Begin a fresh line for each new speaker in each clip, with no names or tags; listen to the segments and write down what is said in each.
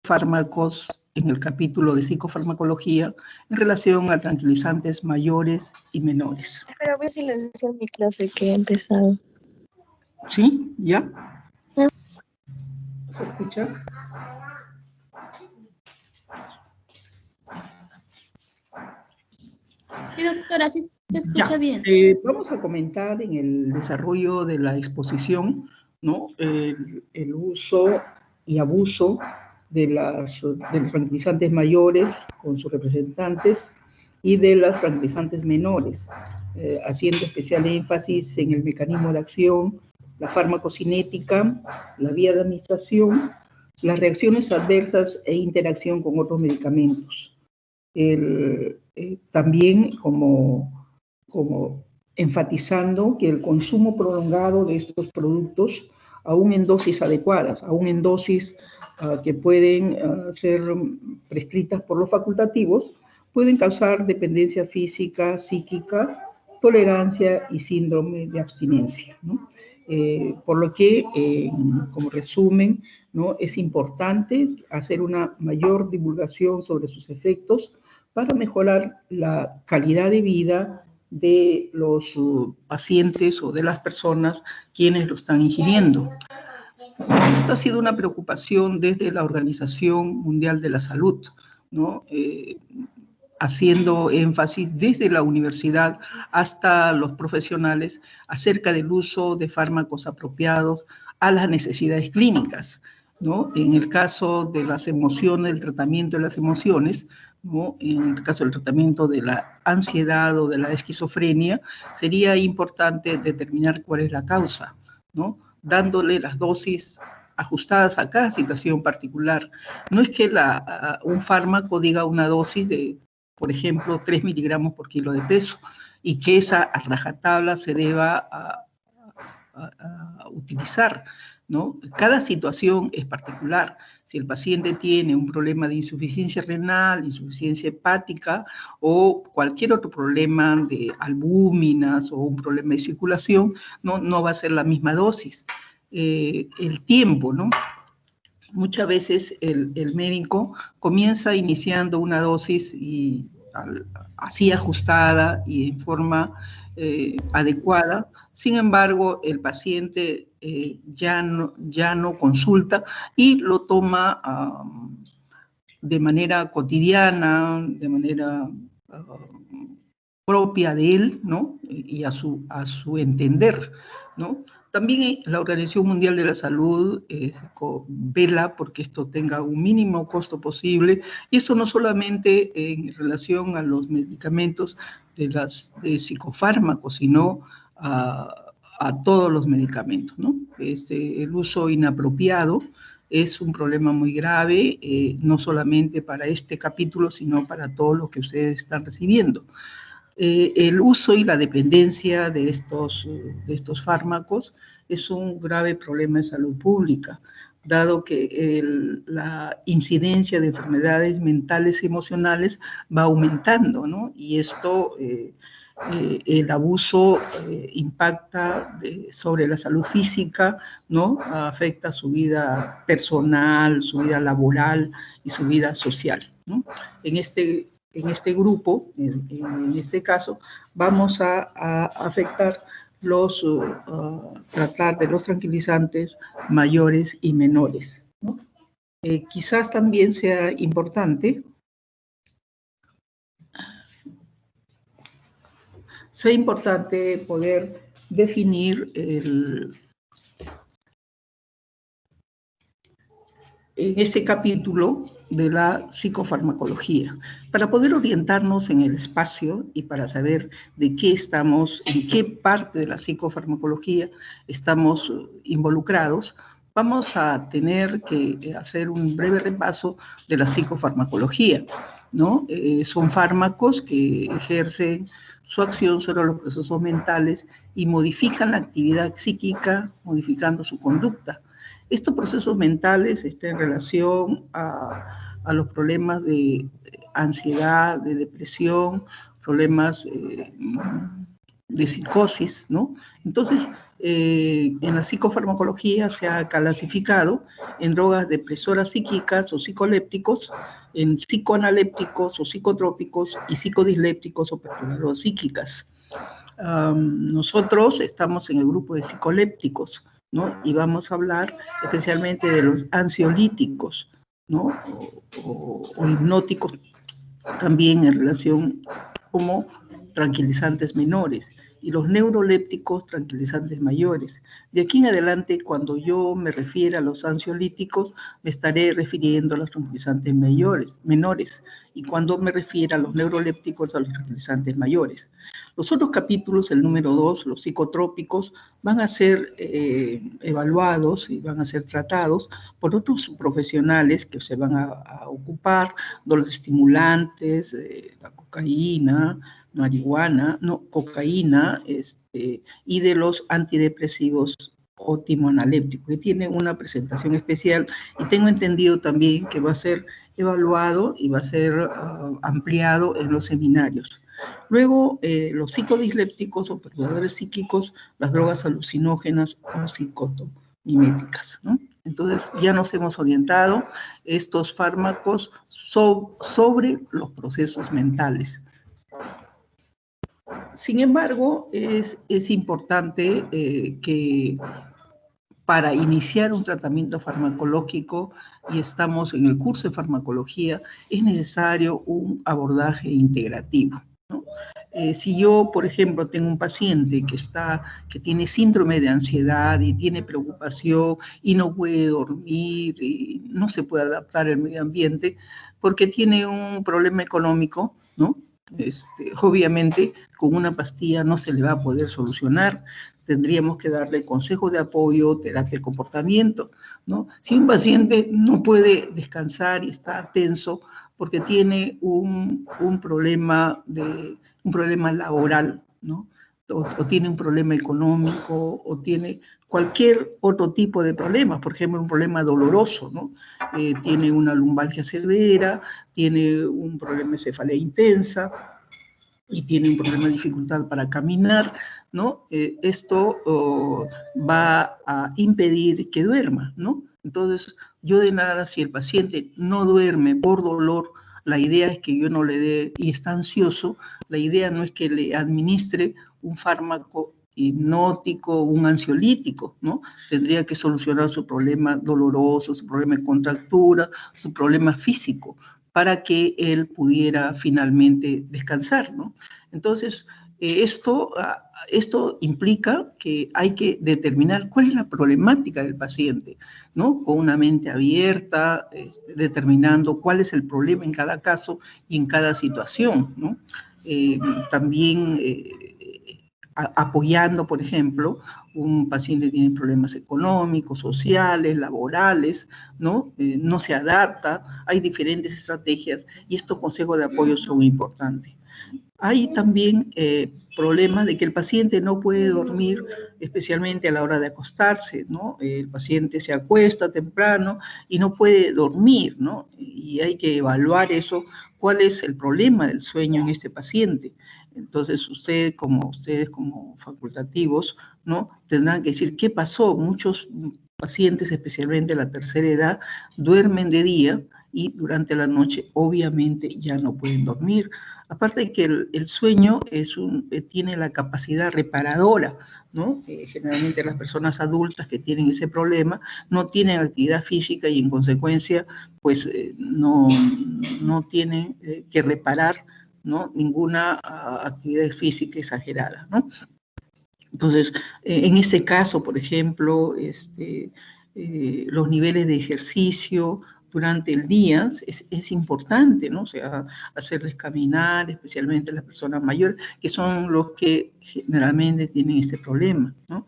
fármacos en el capítulo de psicofarmacología en relación a tranquilizantes mayores y menores.
Pero voy a silenciar mi clase que he empezado.
¿Sí? ¿Ya? ¿Se escucha?
Sí, doctora, sí se escucha
Ya.
bien.
Vamos a comentar en el desarrollo de la exposición, ¿no? El uso y abuso de los tranquilizantes mayores con sus representantes y de las tranquilizantes menores, haciendo especial énfasis en el mecanismo de acción, la farmacocinética, la vía de administración, las reacciones adversas e interacción con otros medicamentos. También como enfatizando que el consumo prolongado de estos productos, aún en dosis adecuadas, aún en dosis que pueden ser prescritas por los facultativos, pueden causar dependencia física, psíquica, tolerancia y síndrome de abstinencia, ¿no? Por lo que, como resumen, ¿no? Es importante hacer una mayor divulgación sobre sus efectos para mejorar la calidad de vida de los pacientes o de las personas quienes lo están ingiriendo. Esto ha sido una preocupación desde la Organización Mundial de la Salud, ¿no? Haciendo énfasis desde la universidad hasta los profesionales acerca del uso de fármacos apropiados a las necesidades clínicas, ¿no? En el caso de las emociones, el tratamiento de las emociones, ¿no? En el caso del tratamiento de la ansiedad o de la esquizofrenia, sería importante determinar cuál es la causa, ¿no? Dándole las dosis ajustadas a cada situación particular. No es que un fármaco diga una dosis de, por ejemplo, 3 miligramos por kilo de peso, y que esa a rajatabla se deba a utilizar, ¿no? Cada situación es particular. Si el paciente tiene un problema de insuficiencia renal, insuficiencia hepática o cualquier otro problema de albúminas o un problema de circulación, no va a ser la misma dosis. El tiempo, ¿no? Muchas veces el médico comienza iniciando una dosis así ajustada y en forma adecuada. Sin embargo, el paciente ya no consulta y lo toma de manera cotidiana, de manera propia de él, ¿no? Y a su entender, ¿no? También la Organización Mundial de la Salud vela porque esto tenga un mínimo costo posible, y eso no solamente en relación a los medicamentos de psicofármacos, sino a todos los medicamentos, ¿no? El uso inapropiado es un problema muy grave, no solamente para este capítulo, sino para todo lo que ustedes están recibiendo. El uso y la dependencia de estos fármacos es un grave problema de salud pública, dado que la incidencia de enfermedades mentales y emocionales va aumentando, ¿no? Y esto, el abuso impacta sobre la salud física, ¿no? Afecta su vida personal, su vida laboral y su vida social, ¿no? En este grupo, en este caso, vamos a afectar tratar de los tranquilizantes mayores y menores, ¿no? Quizás también sea importante poder definir en este capítulo de la psicofarmacología, para poder orientarnos en el espacio y para saber en qué parte de la psicofarmacología estamos involucrados. Vamos a tener que hacer un breve repaso de la psicofarmacología, ¿no? Son fármacos que ejercen su acción sobre los procesos mentales y modifican la actividad psíquica, modificando su conducta. Estos procesos mentales están en relación a los problemas de ansiedad, de depresión, problemas de psicosis, ¿no? Entonces, en la psicofarmacología se ha clasificado en drogas depresoras psíquicas o psicolépticos, en psicoanalépticos o psicotrópicos y psicodislépticos o perturbadoras psíquicas. Nosotros estamos en el grupo de psicolépticos, ¿no? Y vamos a hablar especialmente de los ansiolíticos, ¿no? O hipnóticos también en relación como tranquilizantes menores, y los neurolépticos tranquilizantes mayores. De aquí en adelante, cuando yo me refiera a los ansiolíticos, me estaré refiriendo a los tranquilizantes menores, y cuando me refiera a los neurolépticos, a los tranquilizantes mayores. Los otros capítulos, el número 2, los psicotrópicos, van a ser evaluados y van a ser tratados por otros profesionales que se van a ocupar de los estimulantes, la cocaína, marihuana, no, cocaína, y de los antidepresivos o timoanalépticos, que tiene una presentación especial, y tengo entendido también que va a ser evaluado y va a ser ampliado en los seminarios. Luego, los psicodislépticos o perturbadores psíquicos, las drogas alucinógenas o psicotomiméticas, ¿no? Entonces, ya nos hemos orientado estos fármacos sobre los procesos mentales. Sin embargo, es importante que para iniciar un tratamiento farmacológico, y estamos en el curso de farmacología, es necesario un abordaje integrativo, ¿no? Si yo, por ejemplo, tengo un paciente que tiene síndrome de ansiedad y tiene preocupación y no puede dormir y no se puede adaptar al medio ambiente porque tiene un problema económico, ¿no? Obviamente, con una pastilla no se le va a poder solucionar. Tendríamos que darle consejo de apoyo, terapia de comportamiento, ¿no? Si un paciente no puede descansar y está tenso porque tiene un problema laboral, ¿no? O tiene un problema económico, o tiene cualquier otro tipo de problema, por ejemplo, un problema doloroso, ¿no? Tiene una lumbalgia severa, tiene un problema de cefalea intensa, y tiene un problema de dificultad para caminar, ¿no? Esto va a impedir que duerma, ¿no? Entonces, yo de nada, si el paciente no duerme por dolor, la idea es que yo no le dé, y está ansioso, la idea no es que le administre un fármaco hipnótico, un ansiolítico, ¿no? Tendría que solucionar su problema doloroso, su problema de contractura, su problema físico, para que él pudiera finalmente descansar, ¿no? Entonces, esto implica que hay que determinar cuál es la problemática del paciente, ¿no? Con una mente abierta, determinando cuál es el problema en cada caso y en cada situación, ¿no? También apoyando, por ejemplo, un paciente tiene problemas económicos, sociales, laborales, ¿no? No se adapta, hay diferentes estrategias y estos consejos de apoyo son importantes. Hay también problemas de que el paciente no puede dormir, especialmente a la hora de acostarse, ¿no? El paciente se acuesta temprano y no puede dormir, ¿no? Y hay que evaluar eso, cuál es el problema del sueño en este paciente. Entonces, ustedes como facultativos, ¿no? Tendrán que decir qué pasó. Muchos pacientes, especialmente de la tercera edad, duermen de día y durante la noche obviamente ya no pueden dormir. Aparte de que el sueño tiene la capacidad reparadora, ¿no? Generalmente las personas adultas que tienen ese problema no tienen actividad física y en consecuencia pues no tienen que reparar, ¿no? Ninguna actividad física exagerada, ¿no? Entonces, en este caso, por ejemplo, los niveles de ejercicio durante el día es importante, ¿no? O sea, hacerles caminar, especialmente a las personas mayores, que son los que generalmente tienen este problema, ¿no?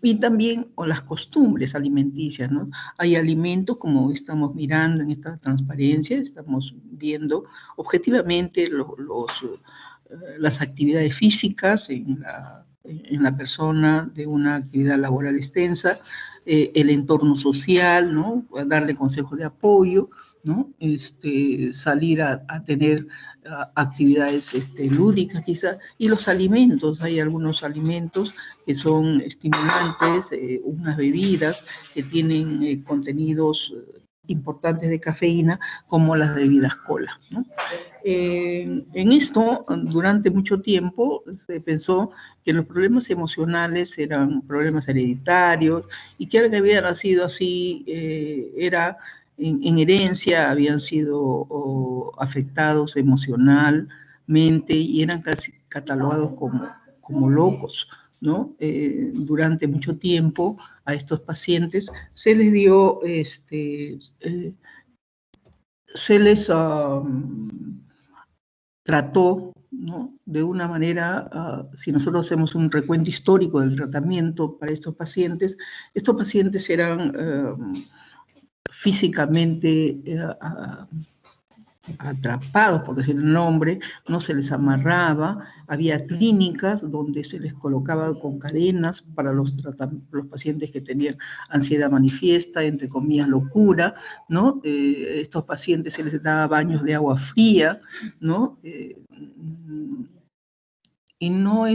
Y también con las costumbres alimenticias, ¿no? Hay alimentos, como estamos mirando en esta transparencia, estamos viendo objetivamente las actividades físicas en la persona de una actividad laboral extensa, el entorno social, ¿no? Darle consejos de apoyo, ¿no? Salir a tener actividades lúdicas quizás, y los alimentos, hay algunos alimentos que son estimulantes, unas bebidas que tienen contenidos importantes de cafeína, como las bebidas cola, ¿no? En esto, durante mucho tiempo, se pensó que los problemas emocionales eran problemas hereditarios y que alguien que había nacido así era en herencia, habían sido afectados emocionalmente y eran casi catalogados como locos, ¿no? Durante mucho tiempo a estos pacientes se les dio, se les trató, ¿no? De una manera, si nosotros hacemos un recuento histórico del tratamiento para estos pacientes eran físicamente atrapados, por decir el nombre, no se les amarraba, había clínicas donde se les colocaba con cadenas para los pacientes que tenían ansiedad manifiesta, entre comillas, locura, ¿no? Estos pacientes se les daba baños de agua fría, ¿no? Y no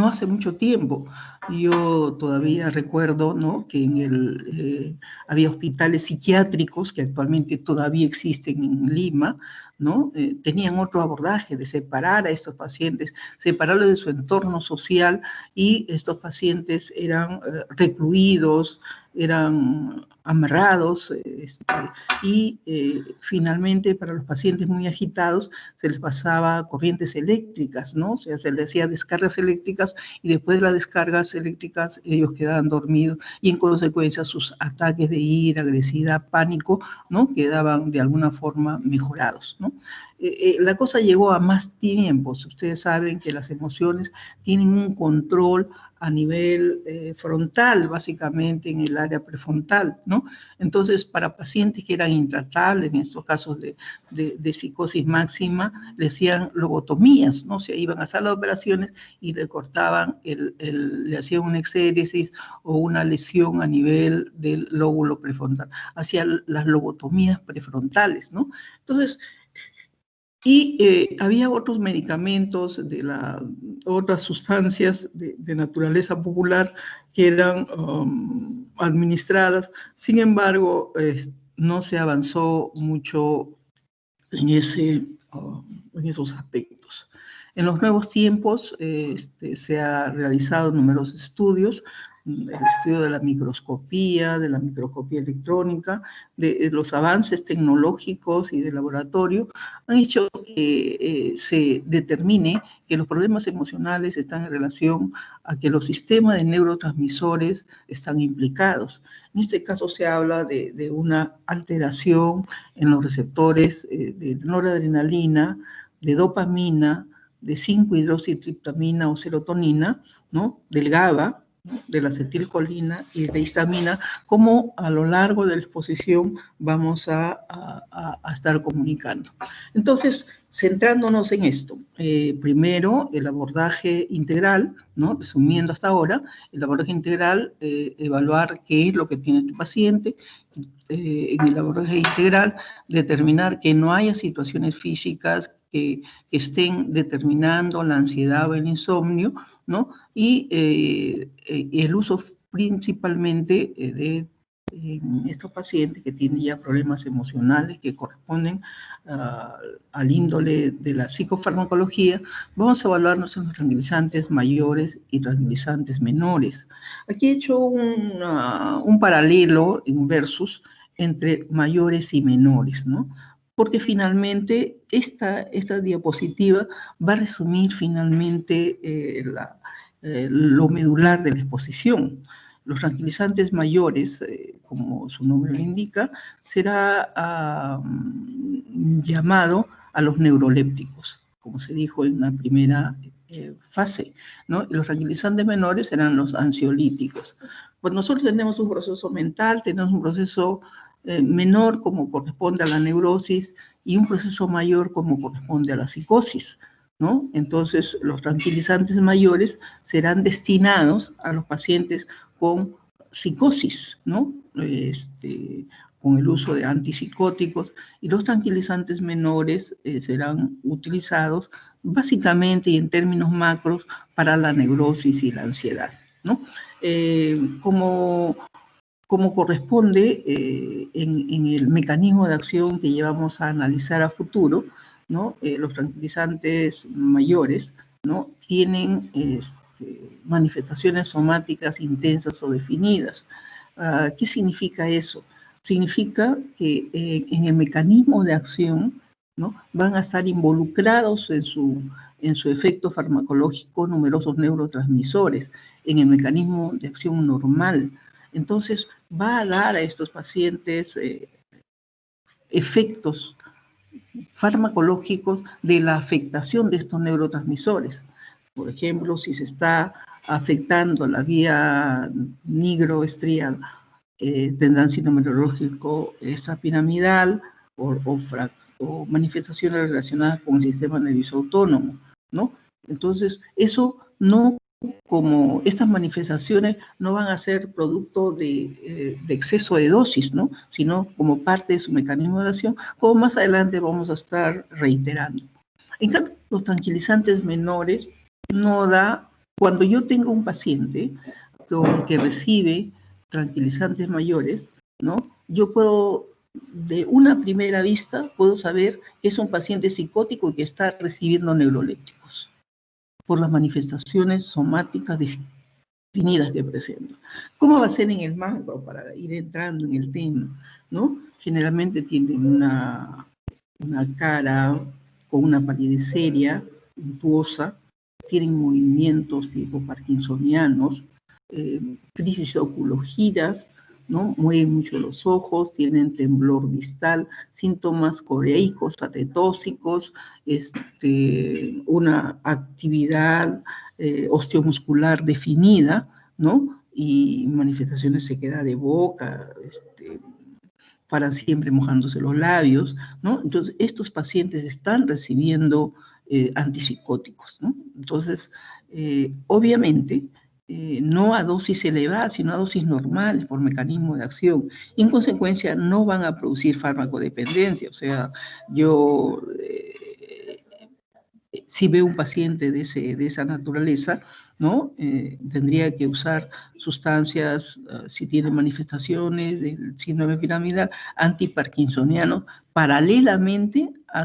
hace mucho tiempo. Yo todavía recuerdo, ¿no? Que había hospitales psiquiátricos que actualmente todavía existen en Lima, ¿no? Tenían otro abordaje de separar a estos pacientes, separarlos de su entorno social, y estos pacientes eran recluidos, eran amarrados, y finalmente para los pacientes muy agitados se les pasaba corrientes eléctricas, ¿no? O sea, se les hacía descargas eléctricas y después de las descargas eléctricas ellos quedaban dormidos y en consecuencia sus ataques de ira, agresividad, pánico, ¿no? Quedaban de alguna forma mejorados, ¿no? La cosa llegó a más tiempos. Ustedes saben que las emociones tienen un control a nivel frontal, básicamente en el área prefrontal, ¿no? Entonces, para pacientes que eran intratables, en estos casos de psicosis máxima, le hacían lobotomías, ¿no? O sea, iban a sala de operaciones y le cortaban, le hacían una exéresis o una lesión a nivel del lóbulo prefrontal. Hacían las lobotomías prefrontales, ¿no? Entonces, y había otros medicamentos, otras sustancias de naturaleza popular que eran administradas. Sin embargo, no se avanzó mucho en esos aspectos. En los nuevos tiempos se han realizado numerosos estudios, el estudio de la microscopía electrónica, de los avances tecnológicos y de laboratorio, han hecho que se determine que los problemas emocionales están en relación a que los sistemas de neurotransmisores están implicados. En este caso se habla de una alteración en los receptores de noradrenalina, de dopamina, de 5-hidroxitriptamina o serotonina, ¿no? Del GABA, de la acetilcolina y de la histamina, como a lo largo de la exposición vamos a estar comunicando. Entonces, centrándonos en esto, primero el abordaje integral, ¿no? Resumiendo hasta ahora, el abordaje integral, evaluar qué es lo que tiene tu paciente, en el abordaje integral, determinar que no haya situaciones físicas que estén determinando la ansiedad o el insomnio, ¿no? Y el uso principalmente de estos pacientes que tienen ya problemas emocionales que corresponden al índole de la psicofarmacología, vamos a evaluarnos en los tranquilizantes mayores y tranquilizantes menores. Aquí he hecho un paralelo, un versus, entre mayores y menores, ¿no? Porque finalmente esta diapositiva va a resumir finalmente lo medular de la exposición. Los tranquilizantes mayores, como su nombre lo indica, será llamado a los neurolépticos, como se dijo en la primera fase, ¿no? Y los tranquilizantes menores serán los ansiolíticos. Pues nosotros tenemos un proceso mental, tenemos un proceso menor como corresponde a la neurosis y un proceso mayor como corresponde a la psicosis, ¿no? Entonces, los tranquilizantes mayores serán destinados a los pacientes con psicosis, ¿no? Con el uso de antipsicóticos, y los tranquilizantes menores serán utilizados básicamente y en términos macros para la neurosis y la ansiedad, ¿no? Como corresponde en el mecanismo de acción que llevamos a analizar a futuro, ¿no? Los tranquilizantes mayores, ¿no? Tienen manifestaciones somáticas intensas o definidas. ¿Qué significa eso? Significa que en el mecanismo de acción, ¿no? Van a estar involucrados en su efecto farmacológico numerosos neurotransmisores, en el mecanismo de acción normal. Entonces, va a dar a estos pacientes efectos farmacológicos de la afectación de estos neurotransmisores. Por ejemplo, si se está afectando la vía nigroestriada, tendrán síndrome neurológico extrapiramidal o manifestaciones relacionadas con el sistema nervioso autónomo, ¿no? Entonces, eso no, como estas manifestaciones no van a ser producto de exceso de dosis, ¿no? Sino como parte de su mecanismo de acción, como más adelante vamos a estar reiterando. En cambio, los tranquilizantes menores no da, cuando yo tengo un paciente que recibe tranquilizantes mayores, ¿no? Yo puedo, de una primera vista, puedo saber que es un paciente psicótico y que está recibiendo neurolépticos por las manifestaciones somáticas definidas que presenta. ¿Cómo va a ser en el macro para ir entrando en el tema, ¿no? Generalmente tienen una cara con una palidez seria, untuosa, tienen movimientos tipo parkinsonianos, crisis oculogiras, ¿no? Mueven mucho los ojos, tienen temblor distal, síntomas coreicos, atetóxicos, una actividad osteomuscular definida, ¿no? Y manifestaciones de sequedad de boca, para siempre mojándose los labios, ¿no? Entonces, estos pacientes están recibiendo antipsicóticos, ¿no? Entonces, obviamente, no a dosis elevadas, sino a dosis normales por mecanismo de acción. Y en consecuencia no van a producir farmacodependencia. O sea, yo si veo un paciente de esa naturaleza, ¿no? Tendría que usar sustancias, si tiene manifestaciones del síndrome piramidal, antiparkinsonianos, paralelamente a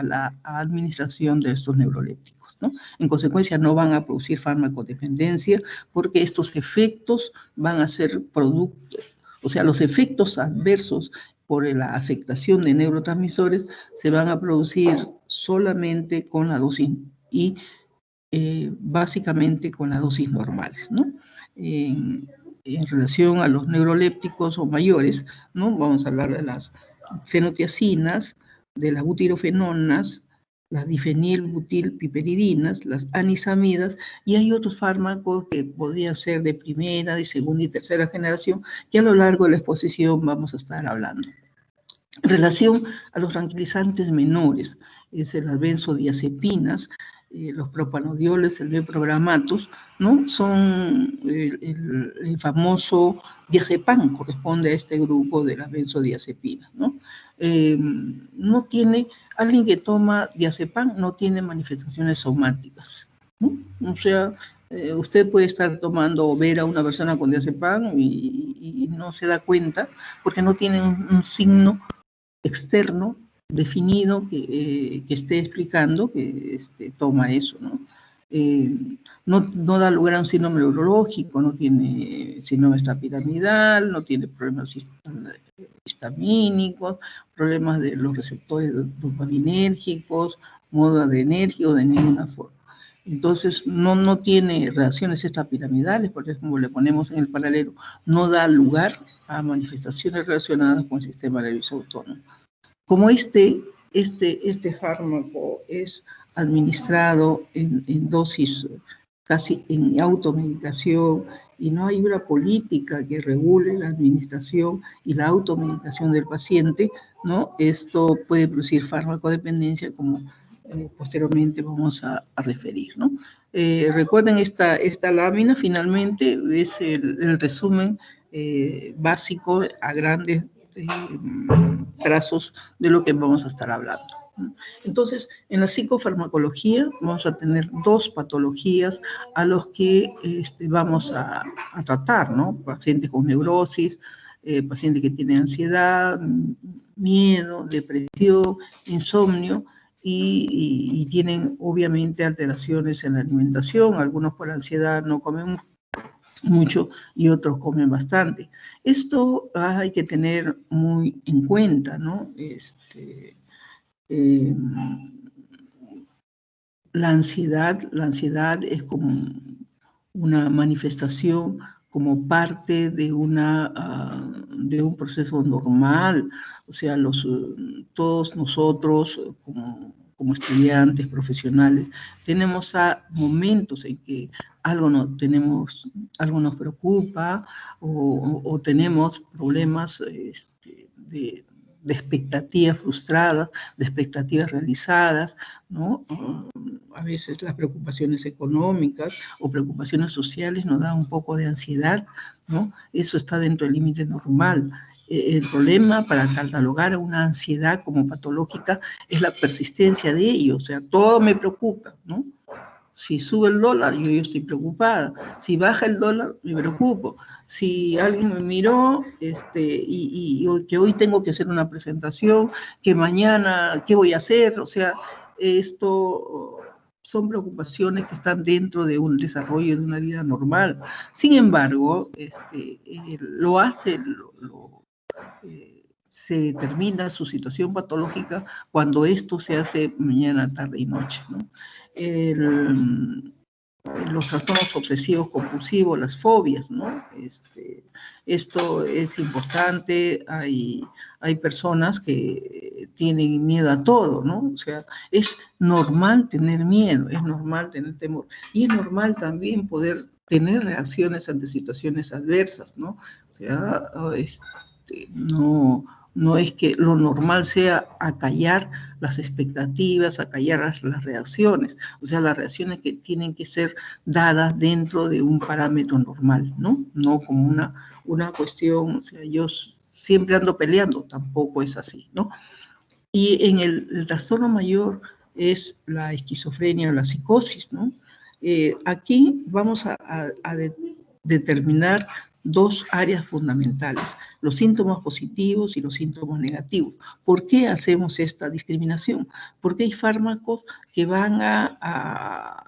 la administración de estos neurolépticos, ¿no? En consecuencia, no van a producir farmacodependencia porque estos efectos van a ser productos, o sea, los efectos adversos por la afectación de neurotransmisores se van a producir solamente con la dosis y básicamente con las dosis normales, ¿no? En relación a los neurolépticos o mayores, ¿no? Vamos a hablar de las fenotiacinas, de las butirofenonas, las difenilbutilpiperidinas, las anisamidas, y hay otros fármacos que podrían ser de primera, de segunda y tercera generación, que a lo largo de la exposición vamos a estar hablando. En relación a los tranquilizantes menores, es las benzodiazepinas, los propanodioles, el bioprogramatos, ¿no? Son el famoso diazepam, corresponde a este grupo de las benzodiazepinas, ¿no? No tiene, alguien que toma diazepam no tiene manifestaciones somáticas, ¿no? O sea, usted puede estar tomando o ver a una persona con diazepam y no se da cuenta porque no tiene un signo externo definido que esté explicando que toma eso, ¿no? No da lugar a un síndrome neurológico, no tiene síndrome extrapiramidal, no tiene problemas histamínicos, problemas de los receptores dopaminérgicos, modo adrenérgico de ninguna forma. Entonces, no tiene reacciones extrapiramidales, por ejemplo, le ponemos en el paralelo, no da lugar a manifestaciones relacionadas con el sistema nervioso autónomo. Como este fármaco es administrado en dosis casi en automedicación y no hay una política que regule la administración y la automedicación del paciente, ¿no? Esto puede producir farmacodependencia como posteriormente vamos a referir, ¿no? Recuerden esta lámina, finalmente, es el resumen básico a grandes trazos de lo que vamos a estar hablando. Entonces, en la psicofarmacología vamos a tener dos patologías a los que vamos a tratar, ¿no? Pacientes con neurosis, pacientes que tienen ansiedad, miedo, depresión, insomnio, y tienen obviamente alteraciones en la alimentación. Algunos por ansiedad no comen mucho y otros comen bastante. Esto hay que tener muy en cuenta, ¿no? La ansiedad es como una manifestación, como parte de un proceso normal. O sea, todos nosotros como estudiantes, profesionales, tenemos momentos en que algo nos preocupa o tenemos problemas de expectativas frustradas, de expectativas realizadas, ¿no? A veces las preocupaciones económicas o preocupaciones sociales nos dan un poco de ansiedad, ¿no? Eso está dentro del límite normal. El problema para catalogar a una ansiedad como patológica es la persistencia de ello, o sea, todo me preocupa, ¿no? Si sube el dólar, yo estoy preocupada. Si baja el dólar, me preocupo. Si alguien me miró, que hoy tengo que hacer una presentación, que mañana, ¿qué voy a hacer? O sea, esto son preocupaciones que están dentro de un desarrollo de una vida normal. Sin embargo, se determina su situación patológica cuando esto se hace mañana, tarde y noche, ¿no? Los trastornos obsesivos compulsivos, las fobias, ¿no? Esto es importante. Hay personas que tienen miedo a todo, ¿no? O sea, es normal tener miedo, es normal tener temor, y es normal también poder tener reacciones ante situaciones adversas, ¿no? O sea, no es que lo normal sea acallar las expectativas, acallar las reacciones, o sea, las reacciones que tienen que ser dadas dentro de un parámetro normal, ¿no? No como una cuestión, o sea, yo siempre ando peleando, tampoco es así, ¿no? Y en el trastorno mayor es la esquizofrenia o la psicosis, ¿no? Aquí vamos a determinar dos áreas fundamentales: los síntomas positivos y los síntomas negativos. ¿Por qué hacemos esta discriminación? Porque hay fármacos que van a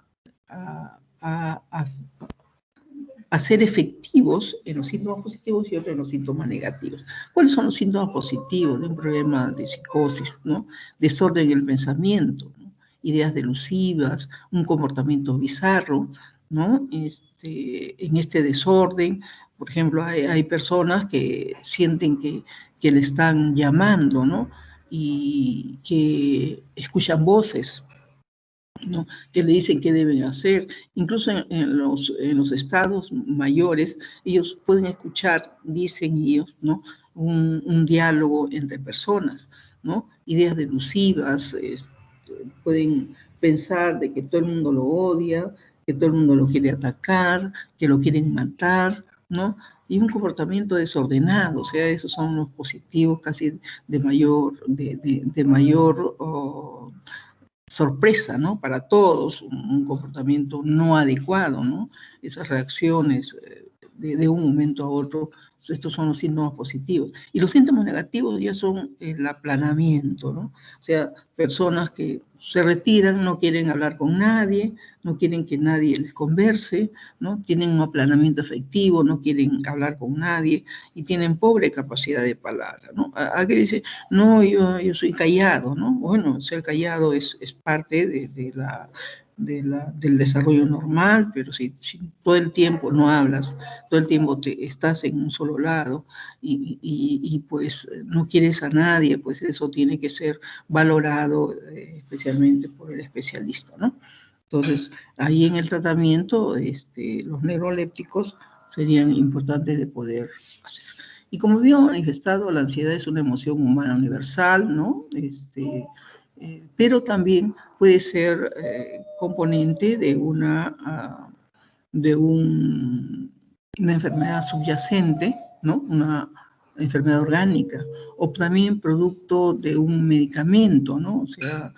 ser efectivos en los síntomas positivos y otros en los síntomas negativos. ¿Cuáles son los síntomas positivos de un problema de psicosis, ¿no? Desorden en el pensamiento, ¿no? Ideas delusivas, un comportamiento bizarro, ¿no? En este desorden, por ejemplo, hay personas que sienten que le están llamando, ¿no? Y que escuchan voces, ¿no? Que le dicen qué deben hacer. Incluso en los estados mayores, ellos pueden escuchar, dicen ellos, ¿no? Un diálogo entre personas, ¿no? Ideas delusivas, pueden pensar de que todo el mundo lo odia, que todo el mundo lo quiere atacar, que lo quieren matar, ¿no? Y un comportamiento desordenado. O sea, esos son los positivos casi de mayor sorpresa, ¿no? Para todos, un comportamiento no adecuado, ¿no? Esas reacciones de un momento a otro, estos son los síntomas positivos. Y los síntomas negativos ya son el aplanamiento, ¿no? O sea, personas que se retiran, no quieren hablar con nadie, no quieren que nadie les converse, ¿no? Tienen un aplanamiento afectivo, no quieren hablar con nadie y tienen pobre capacidad de palabra, ¿no? Aquí dice, no, yo soy callado, ¿no? Bueno, ser callado es parte del desarrollo normal, pero si todo el tiempo no hablas, todo el tiempo estás en un solo lado y pues no quieres a nadie, pues eso tiene que ser valorado especialmente por el especialista, ¿no? Entonces, ahí en el tratamiento, los neurolépticos serían importantes de poder hacer. Y como habíamos manifestado, la ansiedad es una emoción humana universal, ¿no? pero también puede ser componente de una enfermedad subyacente, ¿no? Una enfermedad orgánica, o también producto de un medicamento, ¿no? O sea,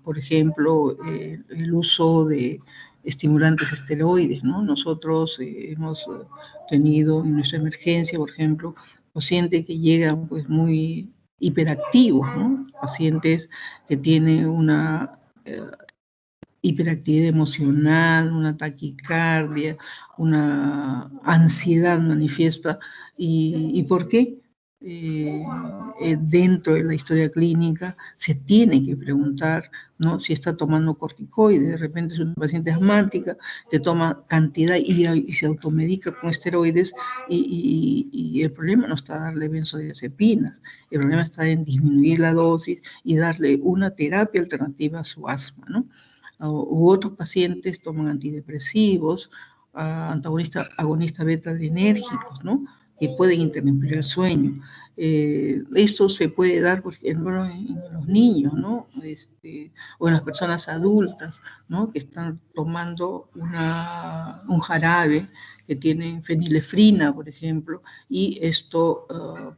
por ejemplo, el uso de estimulantes esteroides, ¿no? Nosotros hemos tenido en nuestra emergencia, por ejemplo, pacientes que llegan pues muy hiperactivos, ¿no? Pacientes que tienen una hiperactividad emocional, una taquicardia, una ansiedad manifiesta. ¿Y por qué? Dentro de la historia clínica se tiene que preguntar, ¿no? Si está tomando corticoides, de repente es una paciente asmática que toma cantidad y se automedica con esteroides y el problema no está en darle benzodiazepinas, el problema está en disminuir la dosis y darle una terapia alternativa a su asma, ¿no? U otros pacientes toman antidepresivos, agonistas beta-adrenérgicos, ¿no? Que pueden interrumpir el sueño. Esto se puede dar, por ejemplo, en los niños, ¿no? O en las personas adultas, ¿no? Que están tomando un jarabe que tiene fenilefrina, por ejemplo, y esto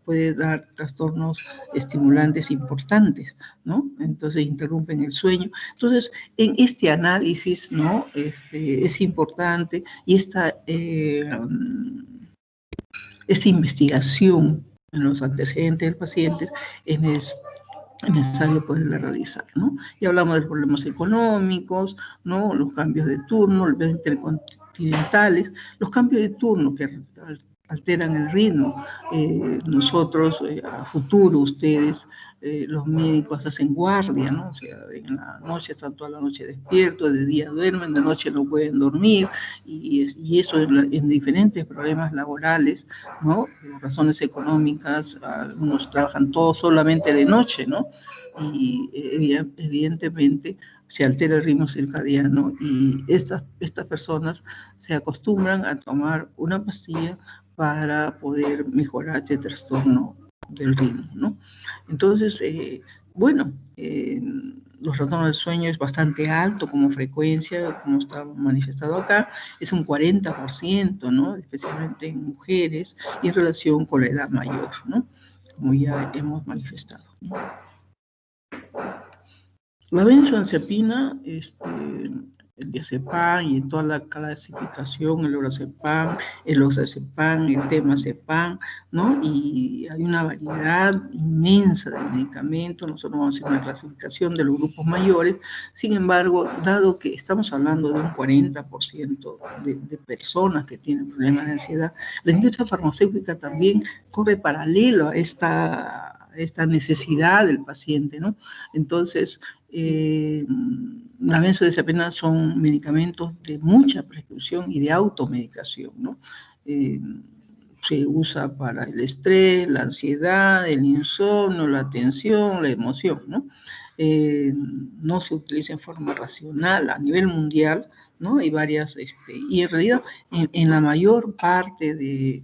puede dar trastornos estimulantes importantes, ¿no? Entonces interrumpen el sueño. Entonces, en este análisis, ¿no? Es importante y esta investigación en los antecedentes del paciente es necesario poderla realizar, ¿no? Y hablamos de problemas económicos, ¿no? Los cambios de turno, los intercontinentales, los cambios de turno que alteran el ritmo. Nosotros, a futuro, ustedes, los médicos hacen guardia, ¿no? O sea, en la noche están toda la noche despiertos, de día duermen, de noche no pueden dormir, y eso en diferentes problemas laborales, ¿no? Por razones económicas, algunos trabajan todos solamente de noche, ¿no? Y evidentemente se altera el ritmo circadiano y estas personas se acostumbran a tomar una pastilla para poder mejorar este trastorno del ritmo, ¿no? Entonces, bueno, los trastornos del sueño es bastante alto como frecuencia, como está manifestado acá, es un 40%, ¿no? Especialmente en mujeres y en relación con la edad mayor, ¿no? Como ya hemos manifestado, ¿no? La benzodiazepina, el diazepam y toda la clasificación, el lorazepam, el oxazepam, el temazepam, ¿no? Y hay una variedad inmensa de medicamentos. Nosotros vamos a hacer una clasificación de los grupos mayores. Sin embargo, dado que estamos hablando de un 40% de personas que tienen problemas de ansiedad, la industria farmacéutica también corre paralelo a esta necesidad del paciente, ¿no? Entonces, la benzodiazepina son medicamentos de mucha prescripción y de automedicación, ¿no? Se usa para el estrés, la ansiedad, el insomnio, la tensión, la emoción, ¿no? No se utiliza en forma racional a nivel mundial, ¿no? Hay varias, y en realidad en la mayor parte de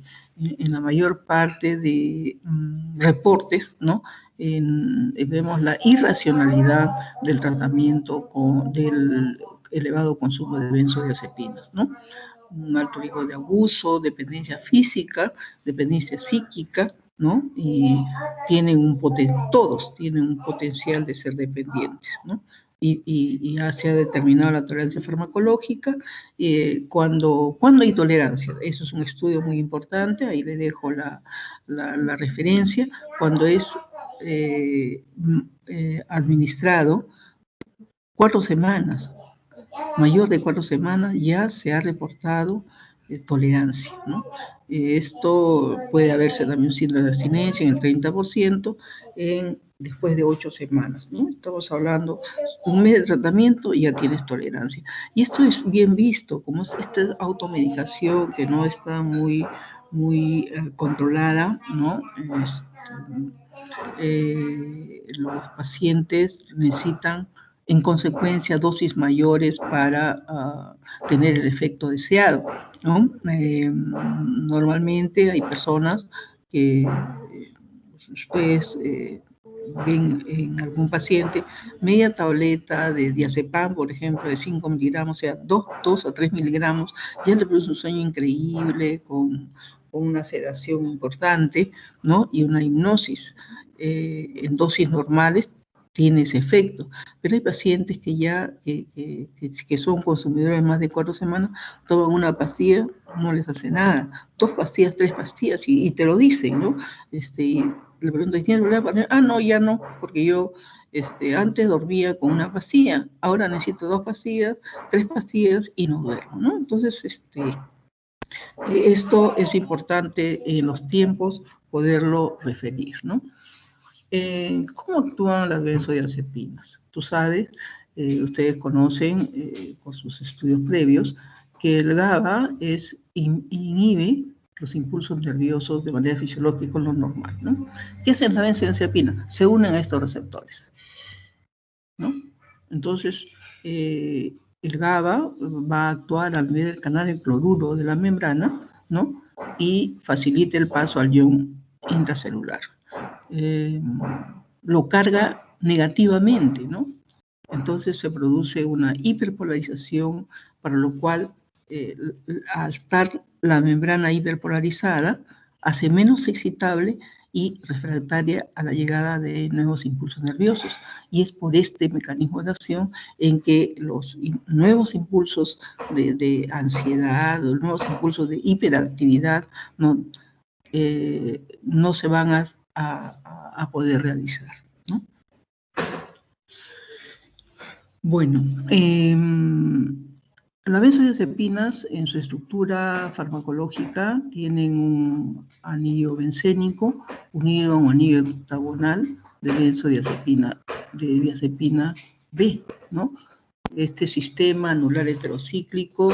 reportes, ¿no? Vemos la irracionalidad del tratamiento del elevado consumo de benzodiazepinas, ¿no? Un alto riesgo de abuso, dependencia física, dependencia psíquica, ¿no? Y todos tienen un potencial de ser dependientes, ¿no? Y ya se ha determinado la tolerancia farmacológica. Cuando hay tolerancia, eso es un estudio muy importante, ahí le dejo la referencia, cuando es administrado 4 semanas, mayor de 4 semanas, ya se ha reportado tolerancia, ¿no? Esto puede haberse también síndrome de abstinencia en el 30% después de 8 semanas, ¿no? Estamos hablando de un mes de tratamiento y ya tienes tolerancia. Y esto es bien visto, como esta automedicación que no está muy controlada, ¿no? Los pacientes necesitan, en consecuencia, dosis mayores para tener el efecto deseado, ¿no? Normalmente hay personas que ustedes ven en algún paciente, media tableta de diazepam, por ejemplo, de 5 miligramos, o sea, 2 a 3 miligramos, ya le produce un sueño increíble, con una sedación importante, ¿no? Y una hipnosis. En dosis normales tiene ese efecto, pero hay pacientes que ya que son consumidores de más de 4 semanas, toman una pastilla, no les hace nada, 2 pastillas, 3 pastillas, y te lo dicen, ¿no? Y le pregunto, ¿tienes problema? Ah, no, ya no, porque yo antes dormía con una pastilla, ahora necesito 2 pastillas, 3 pastillas y no duermo, ¿no? Entonces, esto es importante en los tiempos poderlo referir, ¿no? ¿Cómo actúan las benzodiazepinas? Tú sabes, ustedes conocen por sus estudios previos que el GABA inhibe los impulsos nerviosos de manera fisiológica con lo normal, ¿no? ¿Qué hacen la benzodiazepina? Se unen a estos receptores, ¿no? Entonces, el GABA va a actuar al nivel del canal del cloruro de la membrana, ¿no? Y facilita el paso al ion intracelular. Lo carga negativamente, ¿no? Entonces se produce una hiperpolarización, para lo cual, al estar la membrana hiperpolarizada, hace menos excitable y refractaria a la llegada de nuevos impulsos nerviosos. Y es por este mecanismo de acción en que los nuevos impulsos de ansiedad, los nuevos impulsos de hiperactividad, no se van a poder realizar, ¿no? Bueno, las benzodiazepinas en su estructura farmacológica tienen un anillo bencénico unido a un anillo octagonal de benzodiazepina, de diazepina B, ¿no? Este sistema anular heterocíclico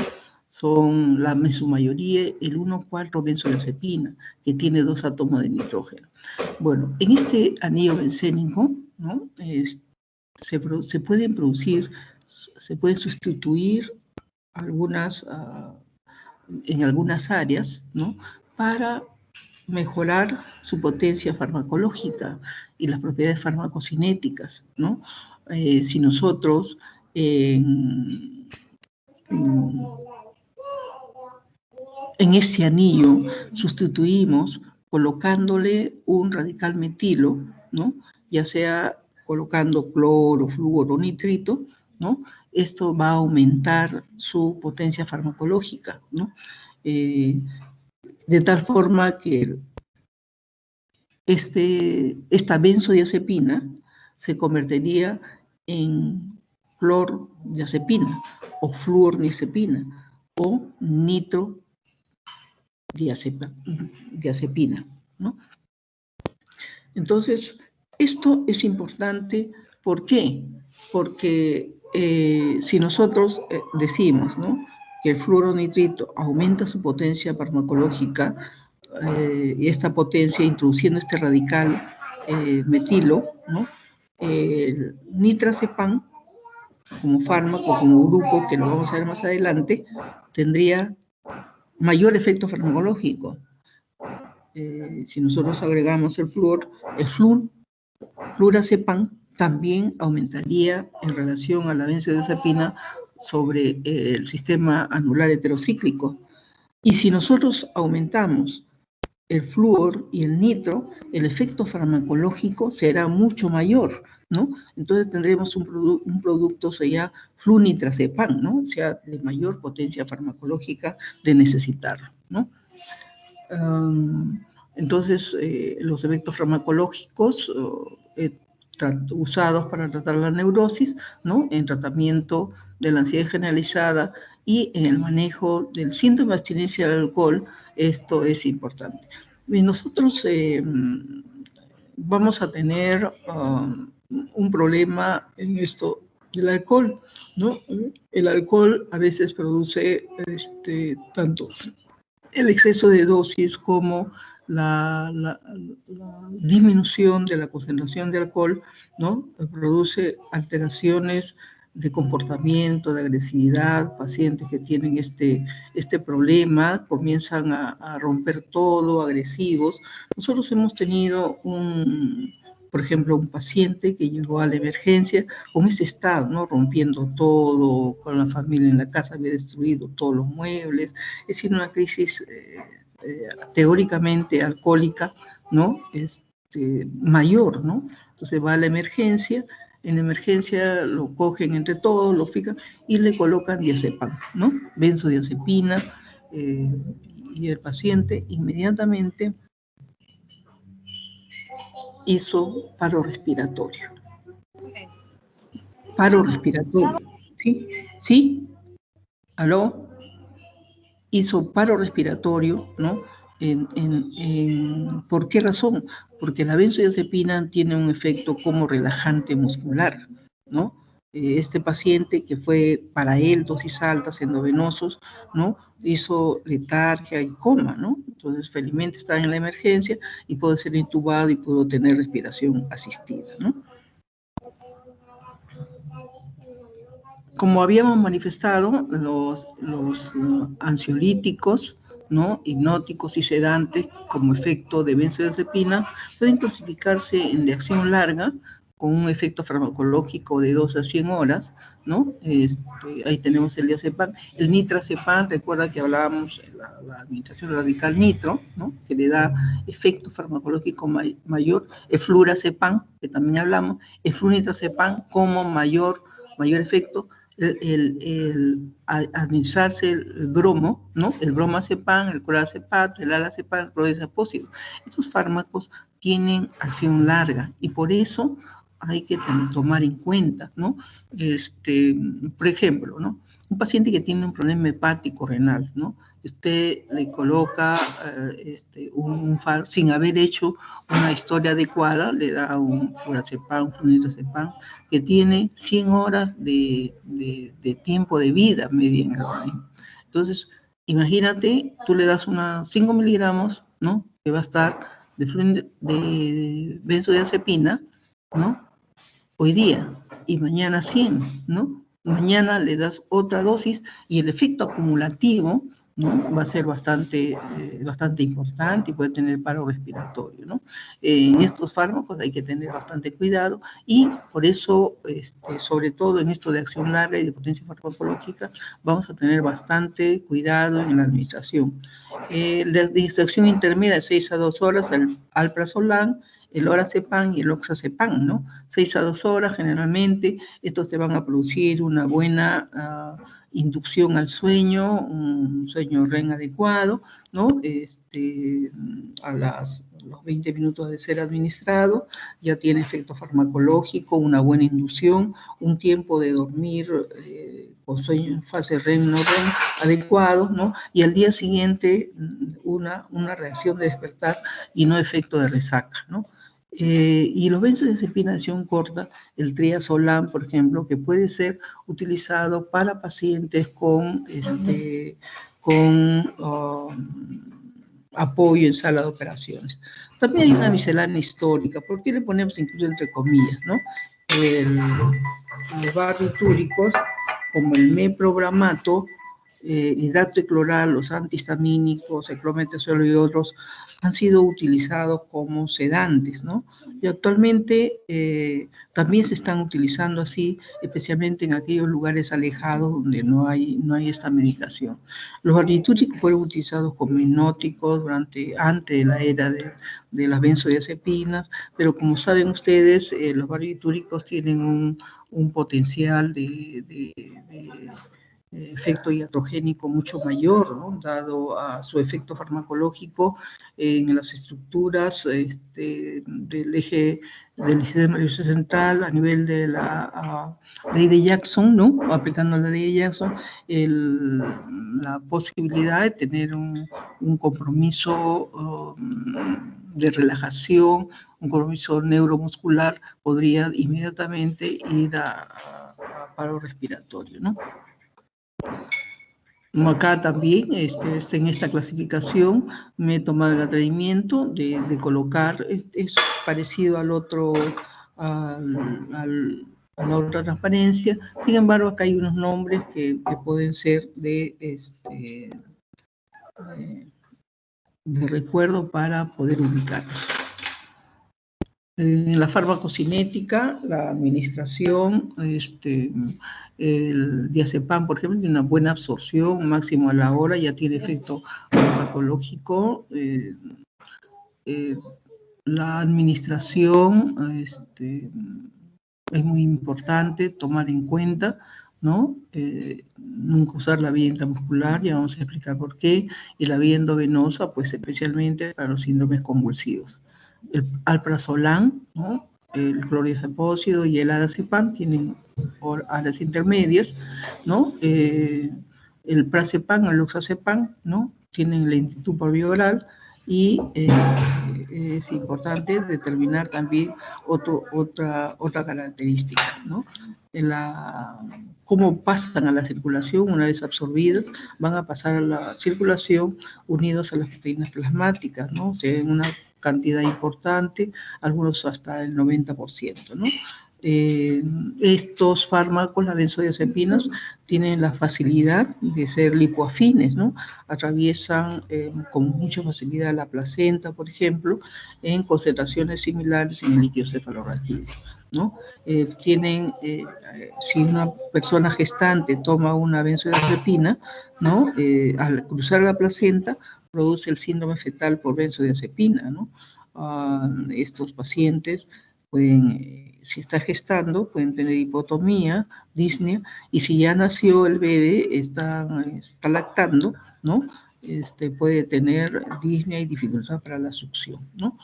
son en su mayoría el 1,4 benzodiazepina, que tiene 2 átomos de nitrógeno. Bueno, en este anillo bencénico, ¿no? Se pueden sustituir en algunas áreas, ¿no? Para mejorar su potencia farmacológica y las propiedades farmacocinéticas, ¿no? Si nosotros en este anillo sustituimos colocándole un radical metilo, ¿no? Ya sea colocando cloro, flúor o nitrito, ¿no? Esto va a aumentar su potencia farmacológica, ¿no? De tal forma que esta benzodiazepina se convertiría en clordiazepina o fluordiazepina o nitrodiazepina, ¿no? Entonces, esto es importante. ¿Por qué? Porque si nosotros decimos, ¿no?, que el fluoronitrito aumenta su potencia farmacológica, y esta potencia introduciendo este radical metilo, ¿no?, el nitrazepam como fármaco, como grupo, que lo vamos a ver más adelante, tendría mayor efecto farmacológico. Si nosotros agregamos el flurazepam también aumentaría en relación a la benzodiazepina sobre el sistema anular heterocíclico. Y si nosotros aumentamos el flúor y el nitro, el efecto farmacológico será mucho mayor, ¿no? Entonces tendremos un producto, sería flunitrazepam, ¿no? O sea, de mayor potencia farmacológica de necesitarlo, ¿no? Entonces, los efectos farmacológicos usados para tratar la neurosis, ¿no?, en tratamiento de la ansiedad generalizada y en el manejo del síndrome de abstinencia al alcohol, esto es importante. Y nosotros vamos a tener un problema en esto del alcohol, ¿no? El alcohol a veces produce tanto el exceso de dosis como la disminución de la concentración de alcohol, ¿no?, produce alteraciones de comportamiento, de agresividad. Pacientes que tienen este problema comienzan a romper todo, agresivos. Nosotros hemos tenido un Por ejemplo, un paciente que llegó a la emergencia con ese estado, ¿no? Rompiendo todo, con la familia en la casa, había destruido todos los muebles, es decir, una crisis teóricamente alcohólica, ¿no? Mayor, ¿no? Entonces va a la emergencia, en la emergencia lo cogen entre todos, lo fijan y le colocan diazepam, ¿no? Benzodiazepina, y el paciente inmediatamente hizo paro respiratorio. Paro respiratorio, ¿sí? ¿Sí? ¿Aló? Hizo paro respiratorio, ¿no? ¿Por qué razón? Porque la benzodiazepina tiene un efecto como relajante muscular, ¿no? Este paciente que fue para él dosis altas endovenosos, ¿no? Hizo letargia y coma, ¿no? Entonces felizmente estaba en la emergencia y pudo ser intubado y pudo tener respiración asistida, ¿no? Como habíamos manifestado, los ansiolíticos, ¿no? Hipnóticos y sedantes como efecto de benzodiazepina pueden clasificarse en de acción larga con un efecto farmacológico de 2 a 100 horas, ¿no? Ahí tenemos el diazepam. El nitrazepam, recuerda que hablábamos de la administración radical nitro, ¿no? Que le da efecto farmacológico mayor. El flurazepam, que también hablamos, el flunitrazepam como mayor efecto. Administrarse el bromo, ¿no? El bromazepam, el clorazepam, el alazepam, el clordazepam. Estos fármacos tienen acción larga y por eso hay que tomar en cuenta, ¿no? Por ejemplo, ¿no? Un paciente que tiene un problema hepático renal, ¿no? Usted le coloca sin haber hecho una historia adecuada, le da un clorazepam, un flunitrazepam, que tiene 100 horas de tiempo de vida media en el organismo. Entonces, imagínate, tú le das 5 miligramos, ¿no? Que va a estar de benzodiazepina, ¿no? Hoy día, y mañana 100, ¿no? Mañana le das otra dosis y el efecto acumulativo, ¿no? Va a ser bastante importante y puede tener paro respiratorio, ¿no? En estos fármacos hay que tener bastante cuidado y por eso, sobre todo en esto de acción larga y de potencia farmacológica, vamos a tener bastante cuidado en la administración. La administración intermedia de 6 a 2 horas, el alprazolam, el orazepam y el oxazepam, ¿no? 6 a 2 horas generalmente, estos te van a producir una buena inducción al sueño, un sueño REM adecuado, ¿no? Los 20 minutos de ser administrado, ya tiene efecto farmacológico, una buena inducción, un tiempo de dormir con sueño en fase REM, no REM, adecuados, ¿no? Y al día siguiente una reacción de despertar y no efecto de resaca, ¿no? Y los benzodiazepina de acción corta, el triazolam, por ejemplo, que puede ser utilizado para pacientes con apoyo en sala de operaciones. También hay una miscelánea histórica, ¿por qué le ponemos incluso entre comillas, ¿no? Los barbitúricos, como el meprogramato, hidrato de cloral, los antihistamínicos, el clometazol y otros, han sido utilizados como sedantes, ¿no? Y actualmente también se están utilizando así, especialmente en aquellos lugares alejados donde no hay esta medicación. Los barbitúricos fueron utilizados como hipnóticos antes de la era de las benzodiazepinas, pero como saben ustedes, los barbitúricos tienen un potencial de efecto iatrogénico mucho mayor, ¿no? Dado a su efecto farmacológico en las estructuras del eje del sistema nervioso central a nivel de la ley de Jackson, ¿no? Aplicando la ley de Jackson, la posibilidad de tener un compromiso de relajación, un compromiso neuromuscular, podría inmediatamente ir a paro respiratorio, ¿no? Acá también, en esta clasificación, me he tomado el atrevimiento de colocar, es parecido al otro, a la otra transparencia. Sin embargo, acá hay unos nombres que pueden ser de recuerdo para poder ubicarlos. En la farmacocinética, la administración, el diazepam, por ejemplo, tiene una buena absorción, máximo a la hora, ya tiene efecto farmacológico. La administración, es muy importante tomar en cuenta, ¿no? Nunca usar la vía intramuscular, ya vamos a explicar por qué, y la vía endovenosa, pues especialmente para los síndromes convulsivos. El alprazolam, ¿no? El clordiazepócido y el azepam tienen áreas intermedias, ¿no? El prazepam, el oxazepam, ¿no? Tienen lentitud por vía oral, y es importante determinar también otra característica, ¿no? Cómo pasan a la circulación una vez absorbidas, van a pasar a la circulación unidos a las proteínas plasmáticas, ¿no? O sea, en una cantidad importante, algunos hasta el 90%, ¿no? Estos fármacos, las benzodiazepinas, tienen la facilidad de ser lipoafines, ¿no? Atraviesan con mucha facilidad la placenta, por ejemplo, en concentraciones similares en el líquido cefalorraquídeo, ¿no? Si una persona gestante toma una benzodiazepina, ¿no? Al cruzar la placenta, produce el síndrome fetal por benzodiazepina, ¿no? Estos pacientes pueden, si está gestando, pueden tener hipotomía, disnea, y si ya nació el bebé, está lactando, ¿no? Puede tener disnea y dificultad para la succión, ¿no?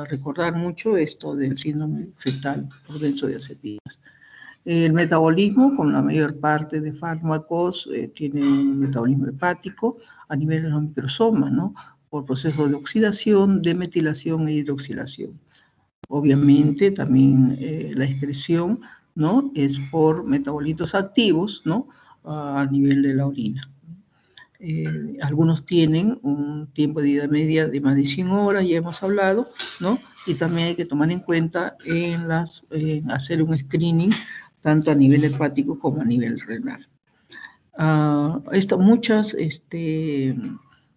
Recordar mucho esto del síndrome fetal por benzodiazepinas. El metabolismo, con la mayor parte de fármacos, tiene un metabolismo hepático a nivel de los microsomas, ¿no? Por procesos de oxidación, de metilación e hidroxilación. Obviamente también la excreción, ¿no? Es por metabolitos activos, ¿no? A nivel de la orina. Algunos tienen un tiempo de vida media de más de 100 horas, ya hemos hablado, ¿no? Y también hay que tomar en cuenta en hacer un screening tanto a nivel hepático como a nivel renal. Muchas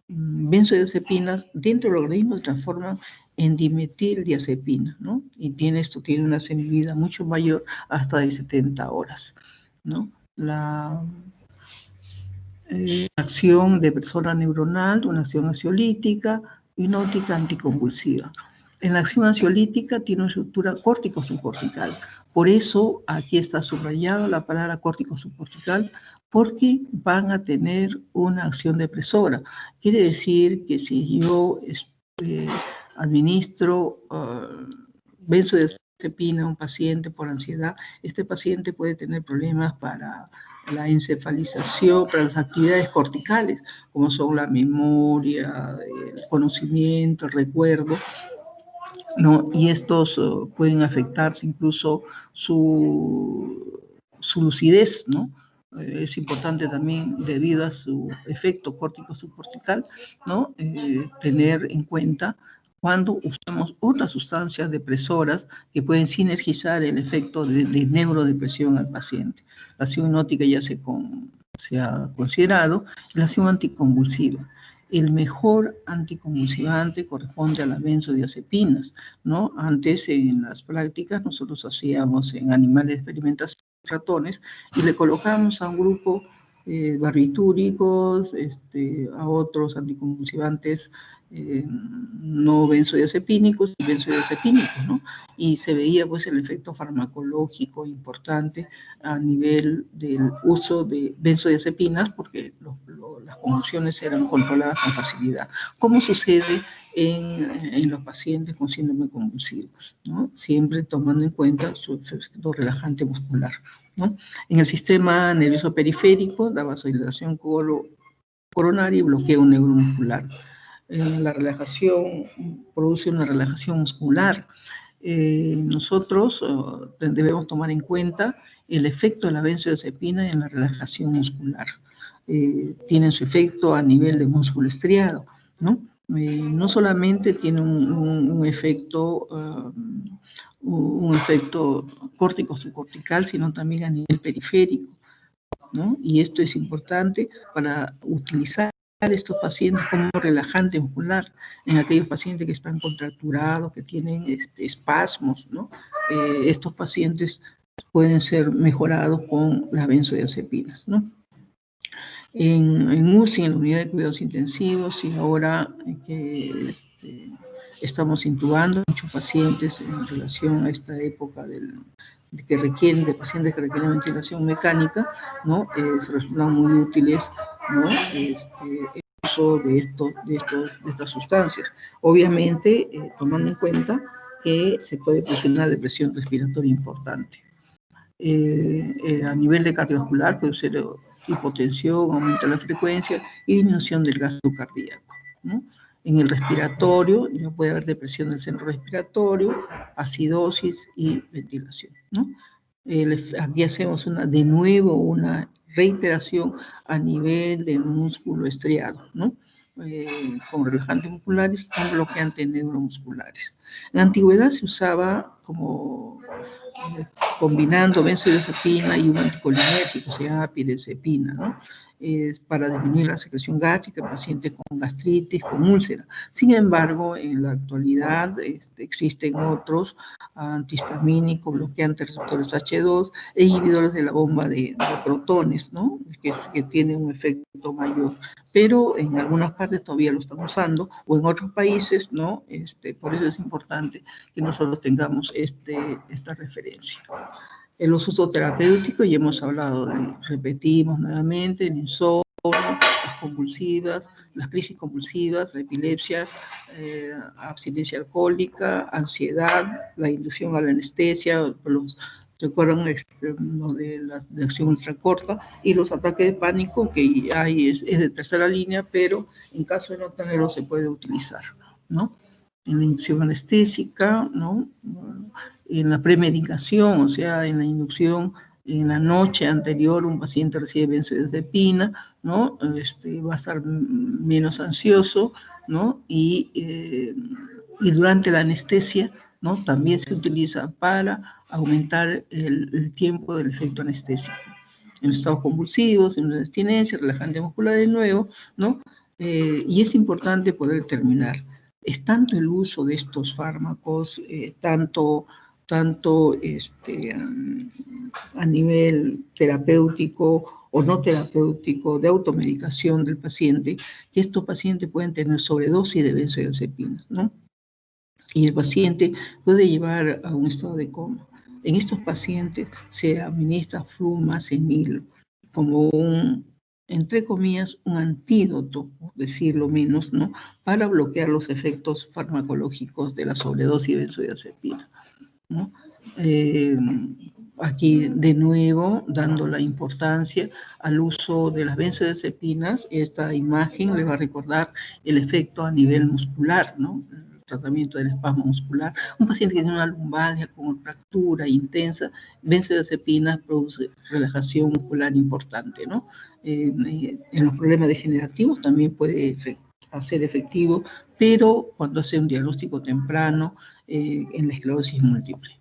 benzodiazepinas dentro del organismo se transforman en dimetildiazepina, ¿no? Y esto tiene una semivida mucho mayor, hasta de 70 horas, ¿no? La acción depresora neuronal, una acción ansiolítica, hipnótica, anticonvulsiva. En la acción ansiolítica tiene una estructura córtico-subcortical. Por eso aquí está subrayado la palabra córtico-subcortical, porque van a tener una acción depresora. Quiere decir que si yo administro benzodiazepina a un paciente por ansiedad, este paciente puede tener problemas para la encefalización, para las actividades corticales, como son la memoria, el conocimiento, el recuerdo, ¿no? Y estos pueden afectarse incluso su lucidez, ¿no? Es importante también, debido a su efecto córtico-subcortical, ¿no? Tener en cuenta cuando usamos otras sustancias depresoras que pueden sinergizar el efecto de neurodepresión al paciente. La acción hipnótica ya se ha considerado, la acción anticonvulsiva. El mejor anticonvulsivante corresponde a las benzodiazepinas, ¿no? Antes, en las prácticas, nosotros hacíamos en animales de experimentación, ratones, y le colocamos a un grupo barbitúricos, a otros anticonvulsivantes no benzodiazepínicos y benzodiazepínicos, ¿no? Y se veía pues el efecto farmacológico importante a nivel del uso de benzodiazepinas, porque las convulsiones eran controladas con facilidad. ¿Cómo sucede en los pacientes con síndrome convulsivo, ¿no? Siempre tomando en cuenta su efecto relajante muscular, ¿no? En el sistema nervioso periférico, la vasodilatación coronaria y bloqueo neuromuscular. La relajación produce una relajación muscular. Nosotros debemos tomar en cuenta el efecto de la benzodiazepina en la relajación muscular. Tienen su efecto a nivel de músculo estriado, ¿no? No solamente tiene un efecto córtico-subcortical, sino también a nivel periférico, ¿no? Y esto es importante para utilizar estos pacientes como relajante muscular en aquellos pacientes que están contracturados, que tienen espasmos, ¿no? Estos pacientes pueden ser mejorados con las benzodiazepinas, ¿no? En UCI, en la unidad de cuidados intensivos, y ahora que estamos intubando muchos pacientes en relación a esta época de pacientes que requieren ventilación mecánica, ¿no? Se resultan muy útiles, ¿no? El uso de estas sustancias. Obviamente, tomando en cuenta que se puede producir una depresión respiratoria importante. A nivel de cardiovascular puede ser hipotensión, aumento de la frecuencia y disminución del gasto cardíaco, ¿no? En el respiratorio ya puede haber depresión del centro respiratorio, acidosis y ventilación, ¿no? Aquí hacemos de nuevo una reiteración a nivel del músculo estriado, ¿no? Con relajantes musculares y con bloqueantes neuromusculares. En la antigüedad se usaba como combinando benzodiazepina y un anticolinérgico, se llama pirecepina, ¿no? Es para disminuir la secreción gástrica en pacientes con gastritis, con úlcera. Sin embargo, en la actualidad existen otros antihistamínicos, bloqueantes receptores H2 e inhibidores de la bomba de protones, ¿no? Que tienen un efecto mayor. Pero en algunas partes todavía lo están usando, o en otros países, ¿no? Por eso es importante que nosotros tengamos esta referencia. En los usos terapéuticos, ya hemos hablado, repetimos nuevamente, el insomnio, las convulsivas, las crisis convulsivas, la epilepsia, abstinencia alcohólica, ansiedad, la inducción a la anestesia, recuerdan lo de la de acción ultracorta, y los ataques de pánico, que hay es de tercera línea, pero en caso de no tenerlo se puede utilizar, ¿no? En la inducción anestésica, ¿no? En la premedicación, o sea, en la inducción en la noche anterior un paciente recibe benzodiazepina, ¿no? Va a estar menos ansioso, ¿no? Y durante la anestesia, ¿no? También se utiliza para aumentar el tiempo del efecto anestésico. En estados convulsivos, en la abstinencia, relajante muscular de nuevo, ¿no? Y es importante poder terminar. Es tanto el uso de estos fármacos, tanto a nivel terapéutico o no terapéutico, de automedicación del paciente, que estos pacientes pueden tener sobredosis de benzodiazepinas, ¿no? Y el paciente puede llevar a un estado de coma. En estos pacientes se administra flumazenil como entre comillas, un antídoto, por decirlo menos, ¿no? Para bloquear los efectos farmacológicos de la sobredosis de benzodiazepina, ¿no? Aquí de nuevo dando la importancia al uso de las benzodiazepinas. Esta imagen le va a recordar el efecto a nivel muscular, ¿no? El tratamiento del espasmo muscular. Un paciente que tiene una lumbalgia con fractura intensa, benzodiazepinas produce relajación muscular importante, ¿no? En los problemas degenerativos también puede ser efectivo, pero cuando hace un diagnóstico temprano en la esclerosis múltiple.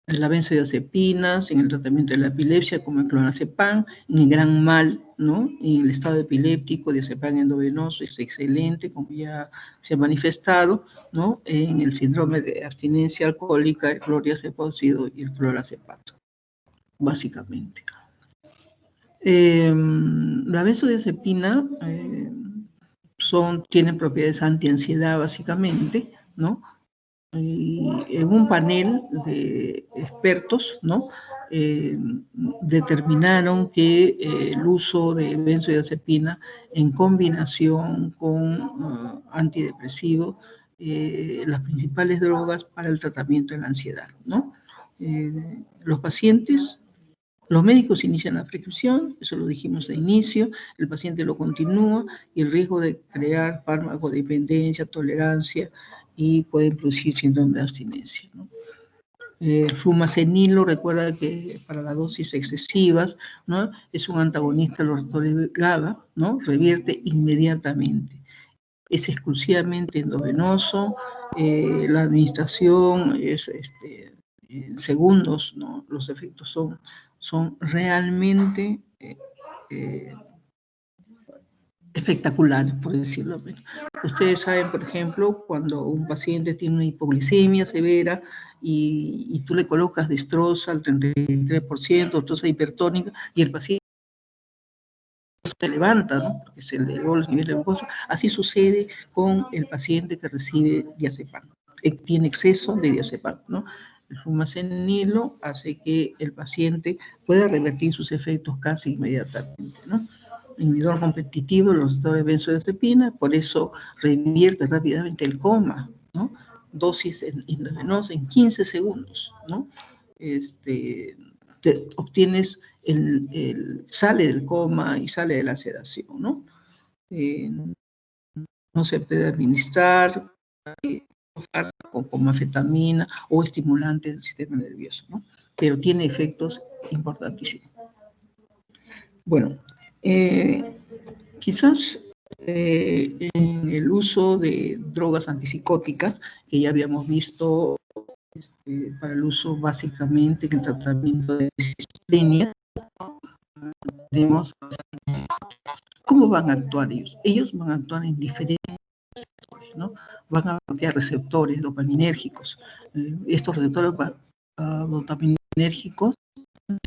La benzodiazepinas, en el tratamiento de la epilepsia, como el clonazepam, en el gran mal, ¿no? En el estado epiléptico, diazepam endovenoso es excelente, como ya se ha manifestado, ¿no? En el síndrome de abstinencia alcohólica, el clordiazepóxido y el clorazepato, básicamente. La benzodiazepina tienen propiedades antiansiedad, básicamente, ¿no? Y en un panel de expertos, ¿no? Determinaron que el uso de benzodiazepina en combinación con antidepresivos, las principales drogas para el tratamiento de la ansiedad, ¿no? Los médicos inician la prescripción, eso lo dijimos de inicio, el paciente lo continúa y el riesgo de crear farmacodependencia, tolerancia y pueden producir síndrome de abstinencia, ¿no? Flumazenilo, recuerda que para las dosis excesivas, ¿no? Es un antagonista de los receptores GABA, ¿no? Revierte inmediatamente. Es exclusivamente endovenoso, la administración es en segundos, ¿no? Los efectos son realmente espectaculares, por decirlo menos. Ustedes saben, por ejemplo, cuando un paciente tiene una hipoglicemia severa y tú le colocas destroza al 33%, destroza hipertónica, y el paciente se levanta, ¿no? Porque se elevó los niveles de glucosa. Así sucede con el paciente que recibe diazepam. Tiene exceso de diazepam, ¿no? El flumazenilo hace que el paciente pueda revertir sus efectos casi inmediatamente, ¿no? Inhibidor competitivo de los receptores benzodiazepina, por eso revierte rápidamente el coma, ¿no? Dosis intravenosa en 15 segundos, ¿no? Obtienes sale del coma y sale de la sedación, ¿no? No se puede administrar como anfetamina o estimulante del sistema nervioso, ¿no? Pero tiene efectos importantísimos. Bueno, quizás en el uso de drogas antipsicóticas, que ya habíamos visto para el uso básicamente en el tratamiento de esquizofrenia, tenemos ¿cómo van a actuar ellos? Ellos van a actuar en diferentes receptores, ¿no? Van a bloquear receptores dopaminérgicos. Estos receptores dopaminérgicos,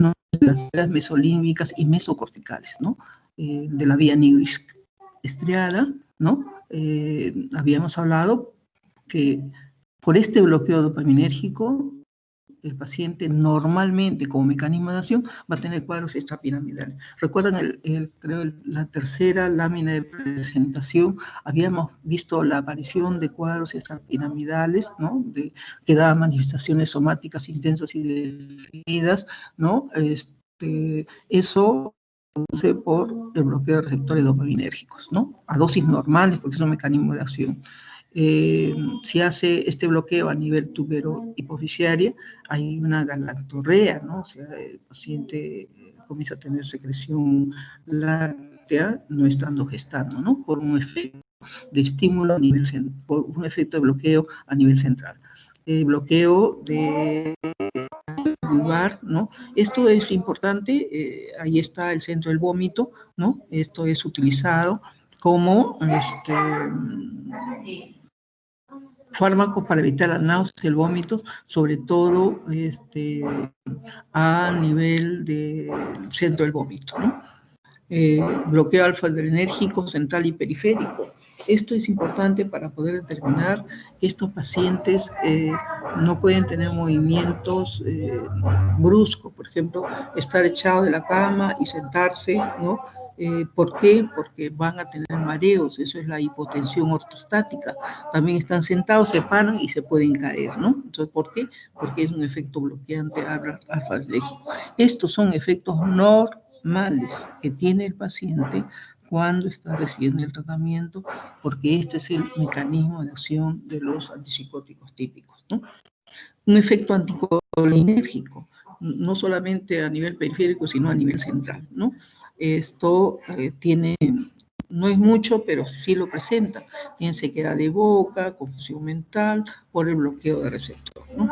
¿no? Las células mesolímbicas y mesocorticales, ¿no? De la vía nigroestriada, ¿no? Habíamos hablado que por este bloqueo dopaminérgico el paciente normalmente, como mecanismo de acción, va a tener cuadros extrapiramidales. ¿Recuerdan creo la tercera lámina de presentación? Habíamos visto la aparición de cuadros extrapiramidales, ¿no? Que daban manifestaciones somáticas intensas y definidas, ¿no? Eso se produce por el bloqueo de receptores dopaminérgicos, ¿no? A dosis normales, porque es un mecanismo de acción. Si hace este bloqueo a nivel tubero-hipofisiaria, hay una galactorrea, ¿no? O sea, el paciente comienza a tener secreción láctea no estando gestando, ¿no? Por un efecto de estímulo a nivel por un efecto de bloqueo a nivel central. Bloqueo de lugar, ¿no? Esto es importante, ahí está el centro del vómito, ¿no? Esto es utilizado como fármacos para evitar la náusea y el vómito, sobre todo a nivel del centro del vómito, ¿no? Bloqueo alfa-adrenérgico central y periférico. Esto es importante para poder determinar que estos pacientes no pueden tener movimientos bruscos, por ejemplo, estar echado de la cama y sentarse, ¿no? ¿Por qué? Porque van a tener mareos, eso es la hipotensión ortostática. También están sentados, se paran y se pueden caer, ¿no? Entonces, ¿por qué? Porque es un efecto bloqueante alfa-adrenérgico. Estos son efectos normales que tiene el paciente cuando está recibiendo el tratamiento, porque este es el mecanismo de acción de los antipsicóticos típicos, ¿no? Un efecto anticolinérgico, no solamente a nivel periférico, sino a nivel central, ¿no? Esto no es mucho, pero sí lo presenta. Tiene sequedad de boca, confusión mental por el bloqueo de receptor, ¿no?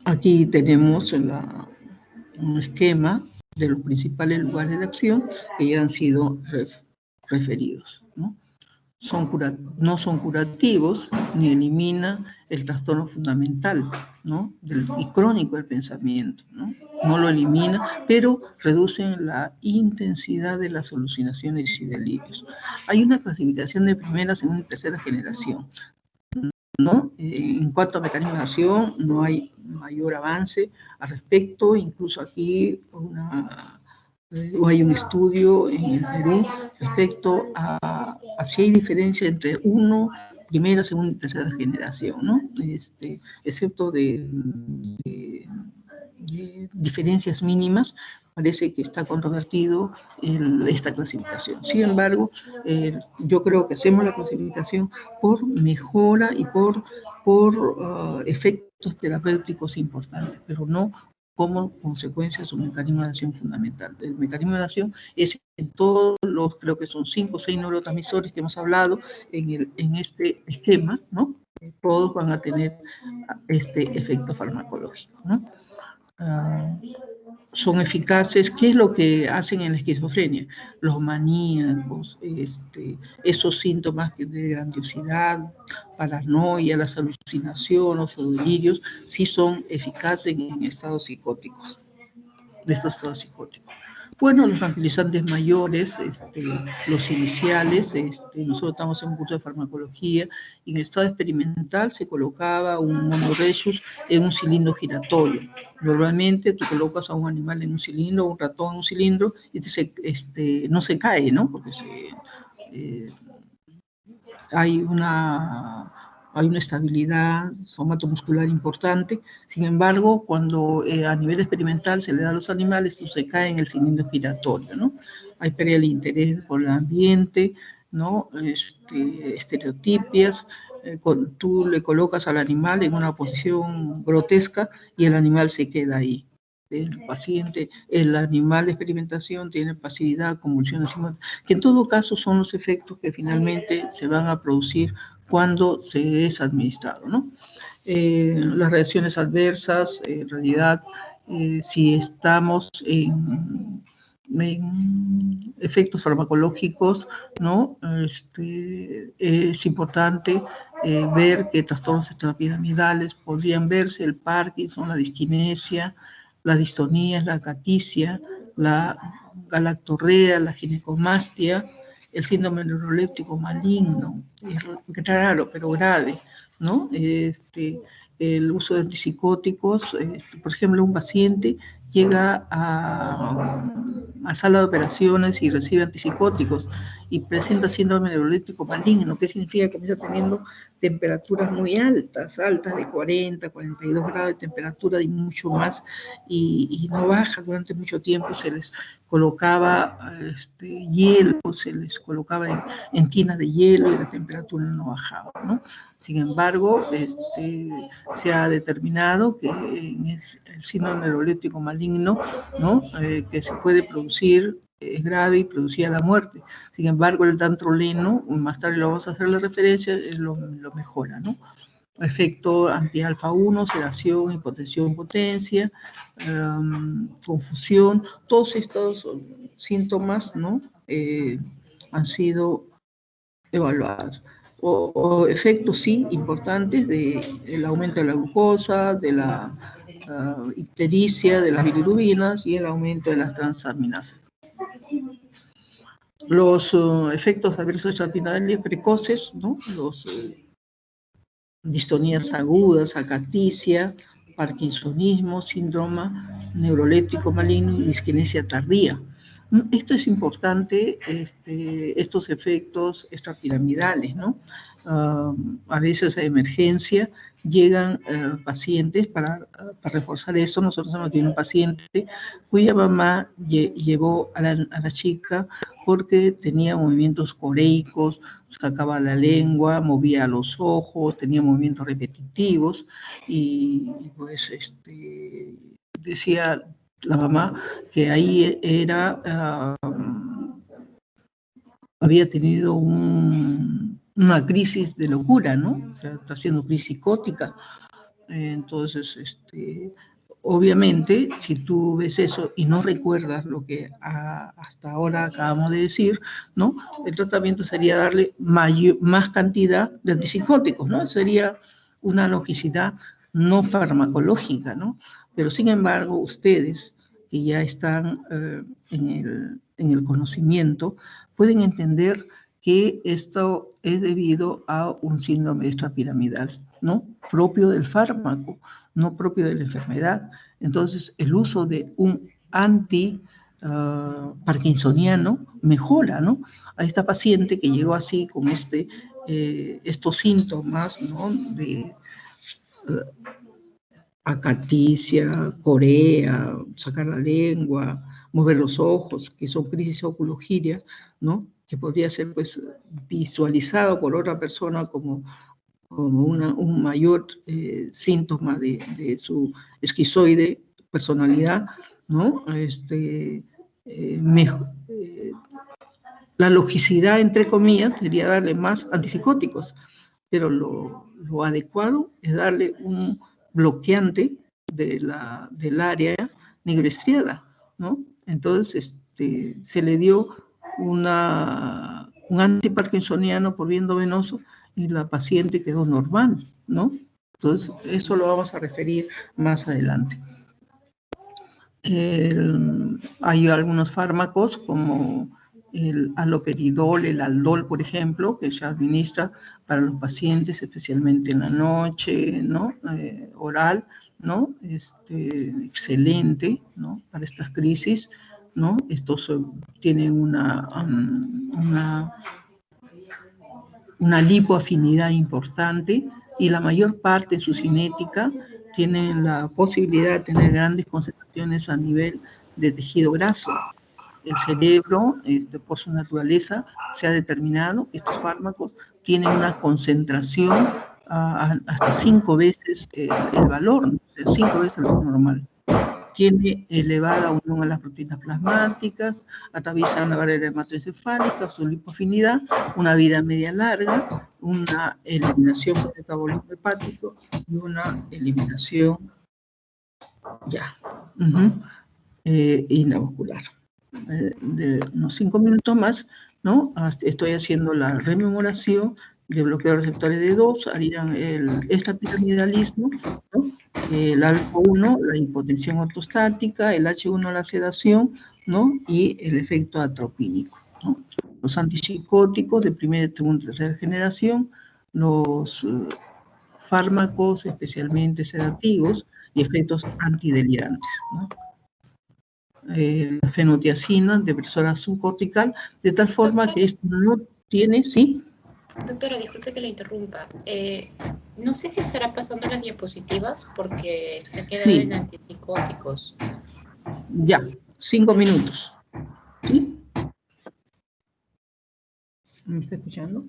Aquí tenemos un esquema de los principales lugares de acción que ya han sido referidos, ¿no? No son curativos ni elimina el trastorno fundamental, ¿no? Y crónico del pensamiento, ¿no? No lo elimina, pero reducen la intensidad de las alucinaciones y delirios. Hay una clasificación de primera, segunda y tercera generación, ¿no? En cuanto a mecanismo de acción, no hay mayor avance al respecto. Incluso aquí hay un estudio en el Perú respecto a si hay diferencia entre primera, segunda y tercera generación, ¿no? Excepto de diferencias mínimas, parece que está controvertido esta clasificación. Sin embargo, yo creo que hacemos la clasificación por mejora y por efectos terapéuticos importantes, pero no como consecuencia de su mecanismo de acción fundamental. El mecanismo de acción es en todos creo que son 5 o 6 neurotransmisores que hemos hablado en este esquema, ¿no? Todos van a tener este efecto farmacológico, ¿no? son eficaces. ¿Qué es lo que hacen en la esquizofrenia? Los maníacos, esos síntomas de grandiosidad, paranoia, las alucinaciones o delirios, sí son eficaces en estados psicóticos, de estos estados psicóticos. Bueno, los tranquilizantes mayores, los iniciales, nosotros estamos en un curso de farmacología, y en el estado experimental se colocaba un monorhesus en un cilindro giratorio. Normalmente tú colocas a un animal en un cilindro, un ratón en un cilindro, y no se cae, ¿no? Porque hay una estabilidad somatomuscular importante. Sin embargo, cuando a nivel experimental se le da a los animales, esto se cae en el cilindro giratorio, ¿no? Hay pérdida de interés por el ambiente, ¿no? Estereotipias. Tú le colocas al animal en una posición grotesca y el animal se queda ahí. El paciente, el animal de experimentación tiene pasividad, convulsiones, que en todo caso son los efectos que finalmente se van a producir cuando se es administrado, ¿no? Las reacciones adversas, en realidad, si estamos en efectos farmacológicos, ¿no? Es importante ver que trastornos extrapiramidales podrían verse: el Parkinson, la disquinesia, la distonía, la acaticia, la galactorrea, la ginecomastia, el síndrome neuroléptico maligno. Es raro, pero grave, ¿no? El uso de antipsicóticos, por ejemplo, un paciente llega a sala de operaciones y recibe antipsicóticos y presenta síndrome neuroléptico maligno. ¿Qué significa? Que está teniendo temperaturas muy altas de 40, 42 grados de temperatura y mucho más, y no baja durante mucho tiempo. Se les colocaba hielo, se les colocaba en tinas de hielo y la temperatura no bajaba, ¿no? Sin embargo, se ha determinado que en el síndrome neuroléptico maligno, ¿no? Que se puede producir, es grave y producía la muerte. Sin embargo, el dantroleno, más tarde lo vamos a hacer la referencia, lo mejora, ¿no? Efecto anti-alfa-1, sedación, hipotensión, potencia, confusión. Todos estos síntomas, ¿no? Han sido evaluados. O efectos, sí, importantes del aumento de la glucosa, de la ictericia, de las bilirubinas y el aumento de las transaminasas. Los efectos adversos extrapiramidales precoces, ¿no? Los distonías agudas, acaticia, parkinsonismo, síndrome neuroléptico maligno y disquinesia tardía. Esto es importante, estos efectos extrapiramidales, ¿no? A veces a emergencia llegan pacientes para reforzar eso. Nosotros hemos tenido un paciente cuya mamá llevó a la chica porque tenía movimientos coreicos, sacaba la lengua, movía los ojos, tenía movimientos repetitivos y pues decía la mamá que ahí había tenido una crisis de locura, ¿no? O sea, está haciendo crisis psicótica. Entonces, obviamente, si tú ves eso y no recuerdas lo que hasta ahora acabamos de decir, ¿no? El tratamiento sería darle más cantidad de antipsicóticos, ¿no? Sería una logicidad no farmacológica, ¿no? Pero sin embargo, ustedes que ya están en el conocimiento, pueden entender que esto es debido a un síndrome extrapiramidal, ¿no? Propio del fármaco, no propio de la enfermedad. Entonces, el uso de un parkinsoniano mejora, ¿no? A esta paciente que llegó así con estos síntomas, ¿no? De acaticia, corea, sacar la lengua, mover los ojos, que son crisis oculogirias, ¿no? Que podría ser pues visualizado por otra persona como un mayor síntoma de su esquizoide personalidad, ¿no? La logicidad, entre comillas, sería darle más antipsicóticos, pero lo adecuado es darle un bloqueante del área negroestriada, ¿no? Entonces, se le dio un antiparkinsoniano por viento venoso y la paciente quedó normal, ¿no? Entonces, eso lo vamos a referir más adelante. Hay algunos fármacos como el haloperidol, el aldol, por ejemplo, que se administra para los pacientes, especialmente en la noche, ¿no? Oral, ¿no? Excelente, ¿no? Para estas crisis, ¿no? Estos tienen una lipoafinidad importante y la mayor parte de su cinética tienen la posibilidad de tener grandes concentraciones a nivel de tejido graso. El cerebro, por su naturaleza, se ha determinado que estos fármacos tienen una concentración hasta 5 veces el valor, ¿no? O sea, 5 veces el valor normal. Tiene elevada unión a las proteínas plasmáticas, atraviesan la barrera hematoencefálica, su lipoafinidad, una vida media larga, una eliminación por metabolismo hepático y una eliminación intravascular. De unos 5 minutos más, ¿no? Estoy haciendo la rememoración de bloqueo de receptores de 2, harían el extrapiramidalismo, ¿no? El alfa-1, la hipotensión ortostática, el H1, la sedación, ¿no? Y el efecto atropínico, ¿no? Los antipsicóticos de primera, segunda y tercera generación, los fármacos especialmente sedativos y efectos antidelirantes, ¿no? La fenotiazina, depresora subcortical, de tal forma que esto no tiene, ¿sí?
Doctora, disculpe que la interrumpa. No sé si estará pasando las diapositivas porque se ha quedado en antipsicóticos.
Ya, 5 minutos. ¿Sí? ¿Me está escuchando?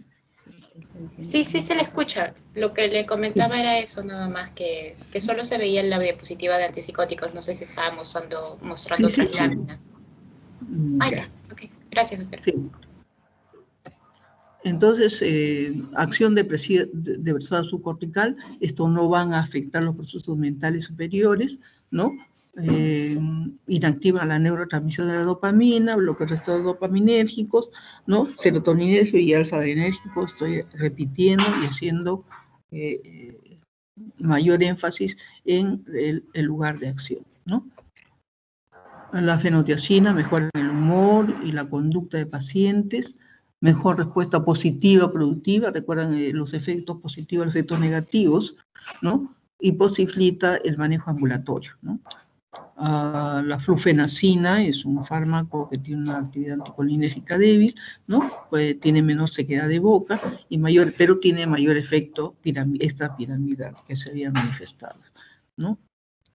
Sí, se le escucha. Lo que le comentaba era eso nada más, que solo se veía en la diapositiva de antipsicóticos. No sé si estaba mostrando otras láminas. Ya. Ok. Gracias, doctora.
Sí. Entonces, acción depresora subcortical, esto no van a afectar los procesos mentales superiores, ¿no? Inactiva la neurotransmisión de la dopamina, bloquea el resto de dopaminérgicos, ¿no? Serotoninérgico y alfa-adrenérgico, estoy repitiendo y haciendo mayor énfasis en el lugar de acción, ¿no? La fenotiazina mejora el humor y la conducta de pacientes, mejor respuesta positiva, productiva, recuerdan los efectos positivos, los efectos negativos, ¿no? Y posibilita el manejo ambulatorio, ¿no? La flufenacina es un fármaco que tiene una actividad anticolinérgica débil, ¿no? Pues tiene menor sequedad de boca, pero tiene mayor efecto extrapiramidal que se había manifestado, ¿no?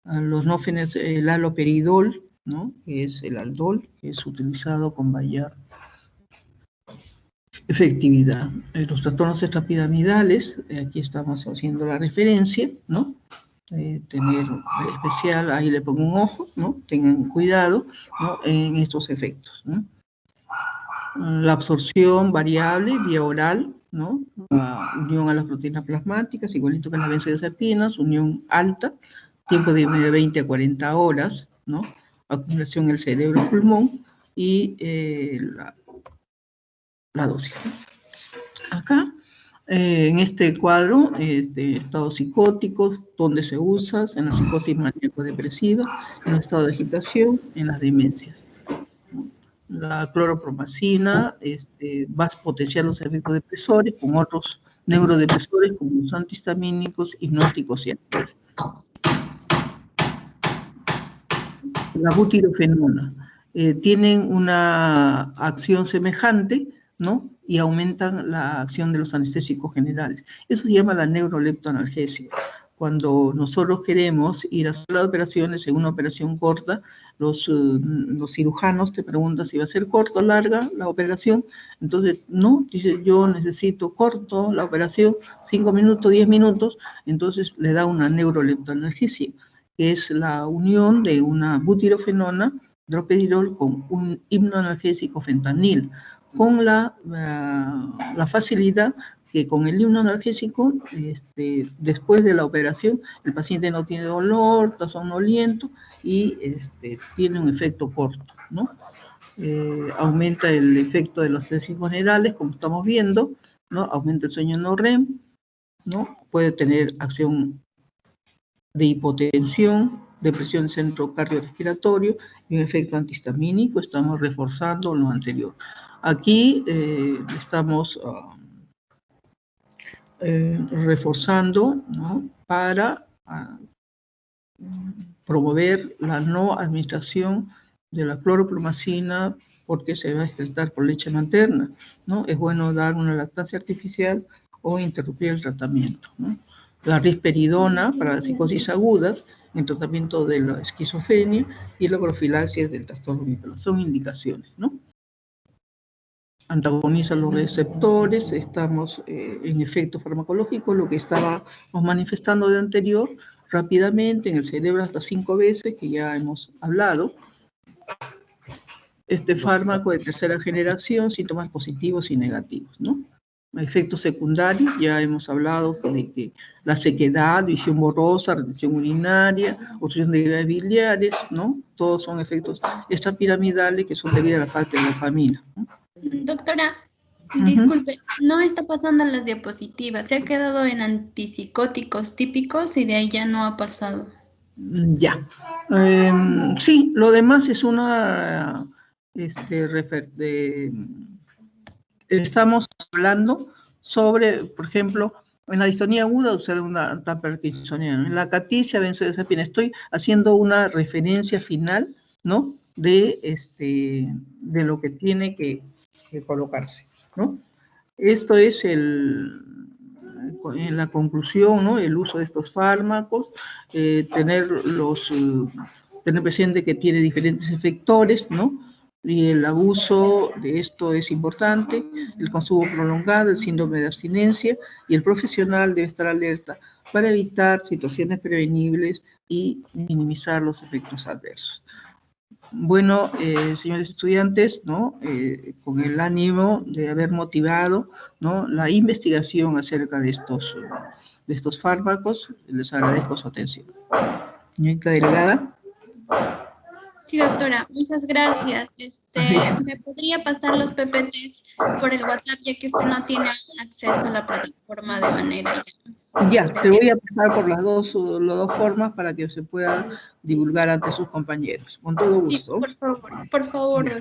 Los nófenes, el haloperidol, ¿no? Que es el aldol, que es utilizado con mayor efectividad. Los trastornos extrapiramidales, aquí estamos haciendo la referencia, ¿no? Tener especial, ahí le pongo un ojo, ¿no? Tengan cuidado, ¿no? En estos efectos, ¿no? La absorción variable vía oral, ¿no? Unión a las proteínas plasmáticas, igualito que en las benzodiazepinas, unión alta, tiempo de 20 a 40 horas, ¿no? Acumulación en el cerebro-pulmón y la dosis. Acá, en este cuadro, estados psicóticos, donde se usa, en la psicosis maníaco-depresiva, en el estado de agitación, en las demencias. La cloropromacina va a potenciar los efectos depresores con otros neurodepresores como los antihistamínicos, hipnóticos y activos. La butirofenona tienen una acción semejante, ¿no? Y aumentan la acción de los anestésicos generales. Eso se llama la neuroleptoanalgesia. Cuando nosotros queremos ir a hacer las operaciones, en una operación corta, los cirujanos te preguntan si va a ser corta o larga la operación. Entonces, no, dice, yo necesito corto la operación, 5 minutos, 10 minutos, entonces le da una neuroleptoanalgesia, que es la unión de una butirofenona, droperidol, con un hipnoanalgésico fentanil, con la facilidad que con el inmunoanalgésico, después de la operación, el paciente no tiene dolor, está somnoliento y tiene un efecto corto, ¿no? Aumenta el efecto de los anestésicos generales, como estamos viendo, ¿no? Aumenta el sueño no REM, ¿no? Puede tener acción de hipotensión, depresión del centro cardiorrespiratorio y un efecto antihistamínico. Estamos reforzando lo anterior. Aquí estamos reforzando, ¿no? Para promover la no administración de la cloropromacina porque se va a excretar por leche materna, ¿no? Es bueno dar una lactancia artificial o interrumpir el tratamiento, ¿no? La risperidona para las psicosis agudas, en tratamiento de la esquizofrenia y la profilaxis del trastorno bipolar. Son indicaciones, ¿no? Antagoniza los receptores, estamos en efecto farmacológico, lo que estábamos manifestando de anterior, rápidamente en el cerebro hasta 5 veces, que ya hemos hablado. Este fármaco de tercera generación, síntomas positivos y negativos, ¿no? Efectos secundarios, ya hemos hablado de que la sequedad, visión borrosa, retención urinaria, obstrucción de vías biliares, ¿no? Todos son efectos extrapiramidales que son debidos a la falta de dopamina, ¿no?
Doctora, disculpe, no está pasando las diapositivas, se ha quedado en antipsicóticos típicos y de ahí ya no ha pasado.
Ya. Sí, lo demás es una... estamos hablando sobre, por ejemplo, en la distonía aguda usar una antiparkinsoniana, en la caticia benzodiazepina. Estoy haciendo una referencia final, ¿no? De lo que tiene que colocarse, ¿no? Esto es en la conclusión, ¿no? El uso de estos fármacos, tener presente que tiene diferentes efectores, ¿no? Y el abuso de esto es importante, el consumo prolongado, el síndrome de abstinencia, y el profesional debe estar alerta para evitar situaciones prevenibles y minimizar los efectos adversos. Bueno, señores estudiantes, ¿no? Con el ánimo de haber motivado, ¿no? La investigación acerca de estos fármacos, les agradezco su atención. Señorita delegada.
Sí, doctora, muchas gracias. ¿Me podría pasar los PPTs por el WhatsApp, ya que usted no tiene acceso a la plataforma de manera
Ya, te voy a pasar por las dos formas para que se pueda divulgar ante sus compañeros. Con todo gusto.
Sí, por favor, doctora.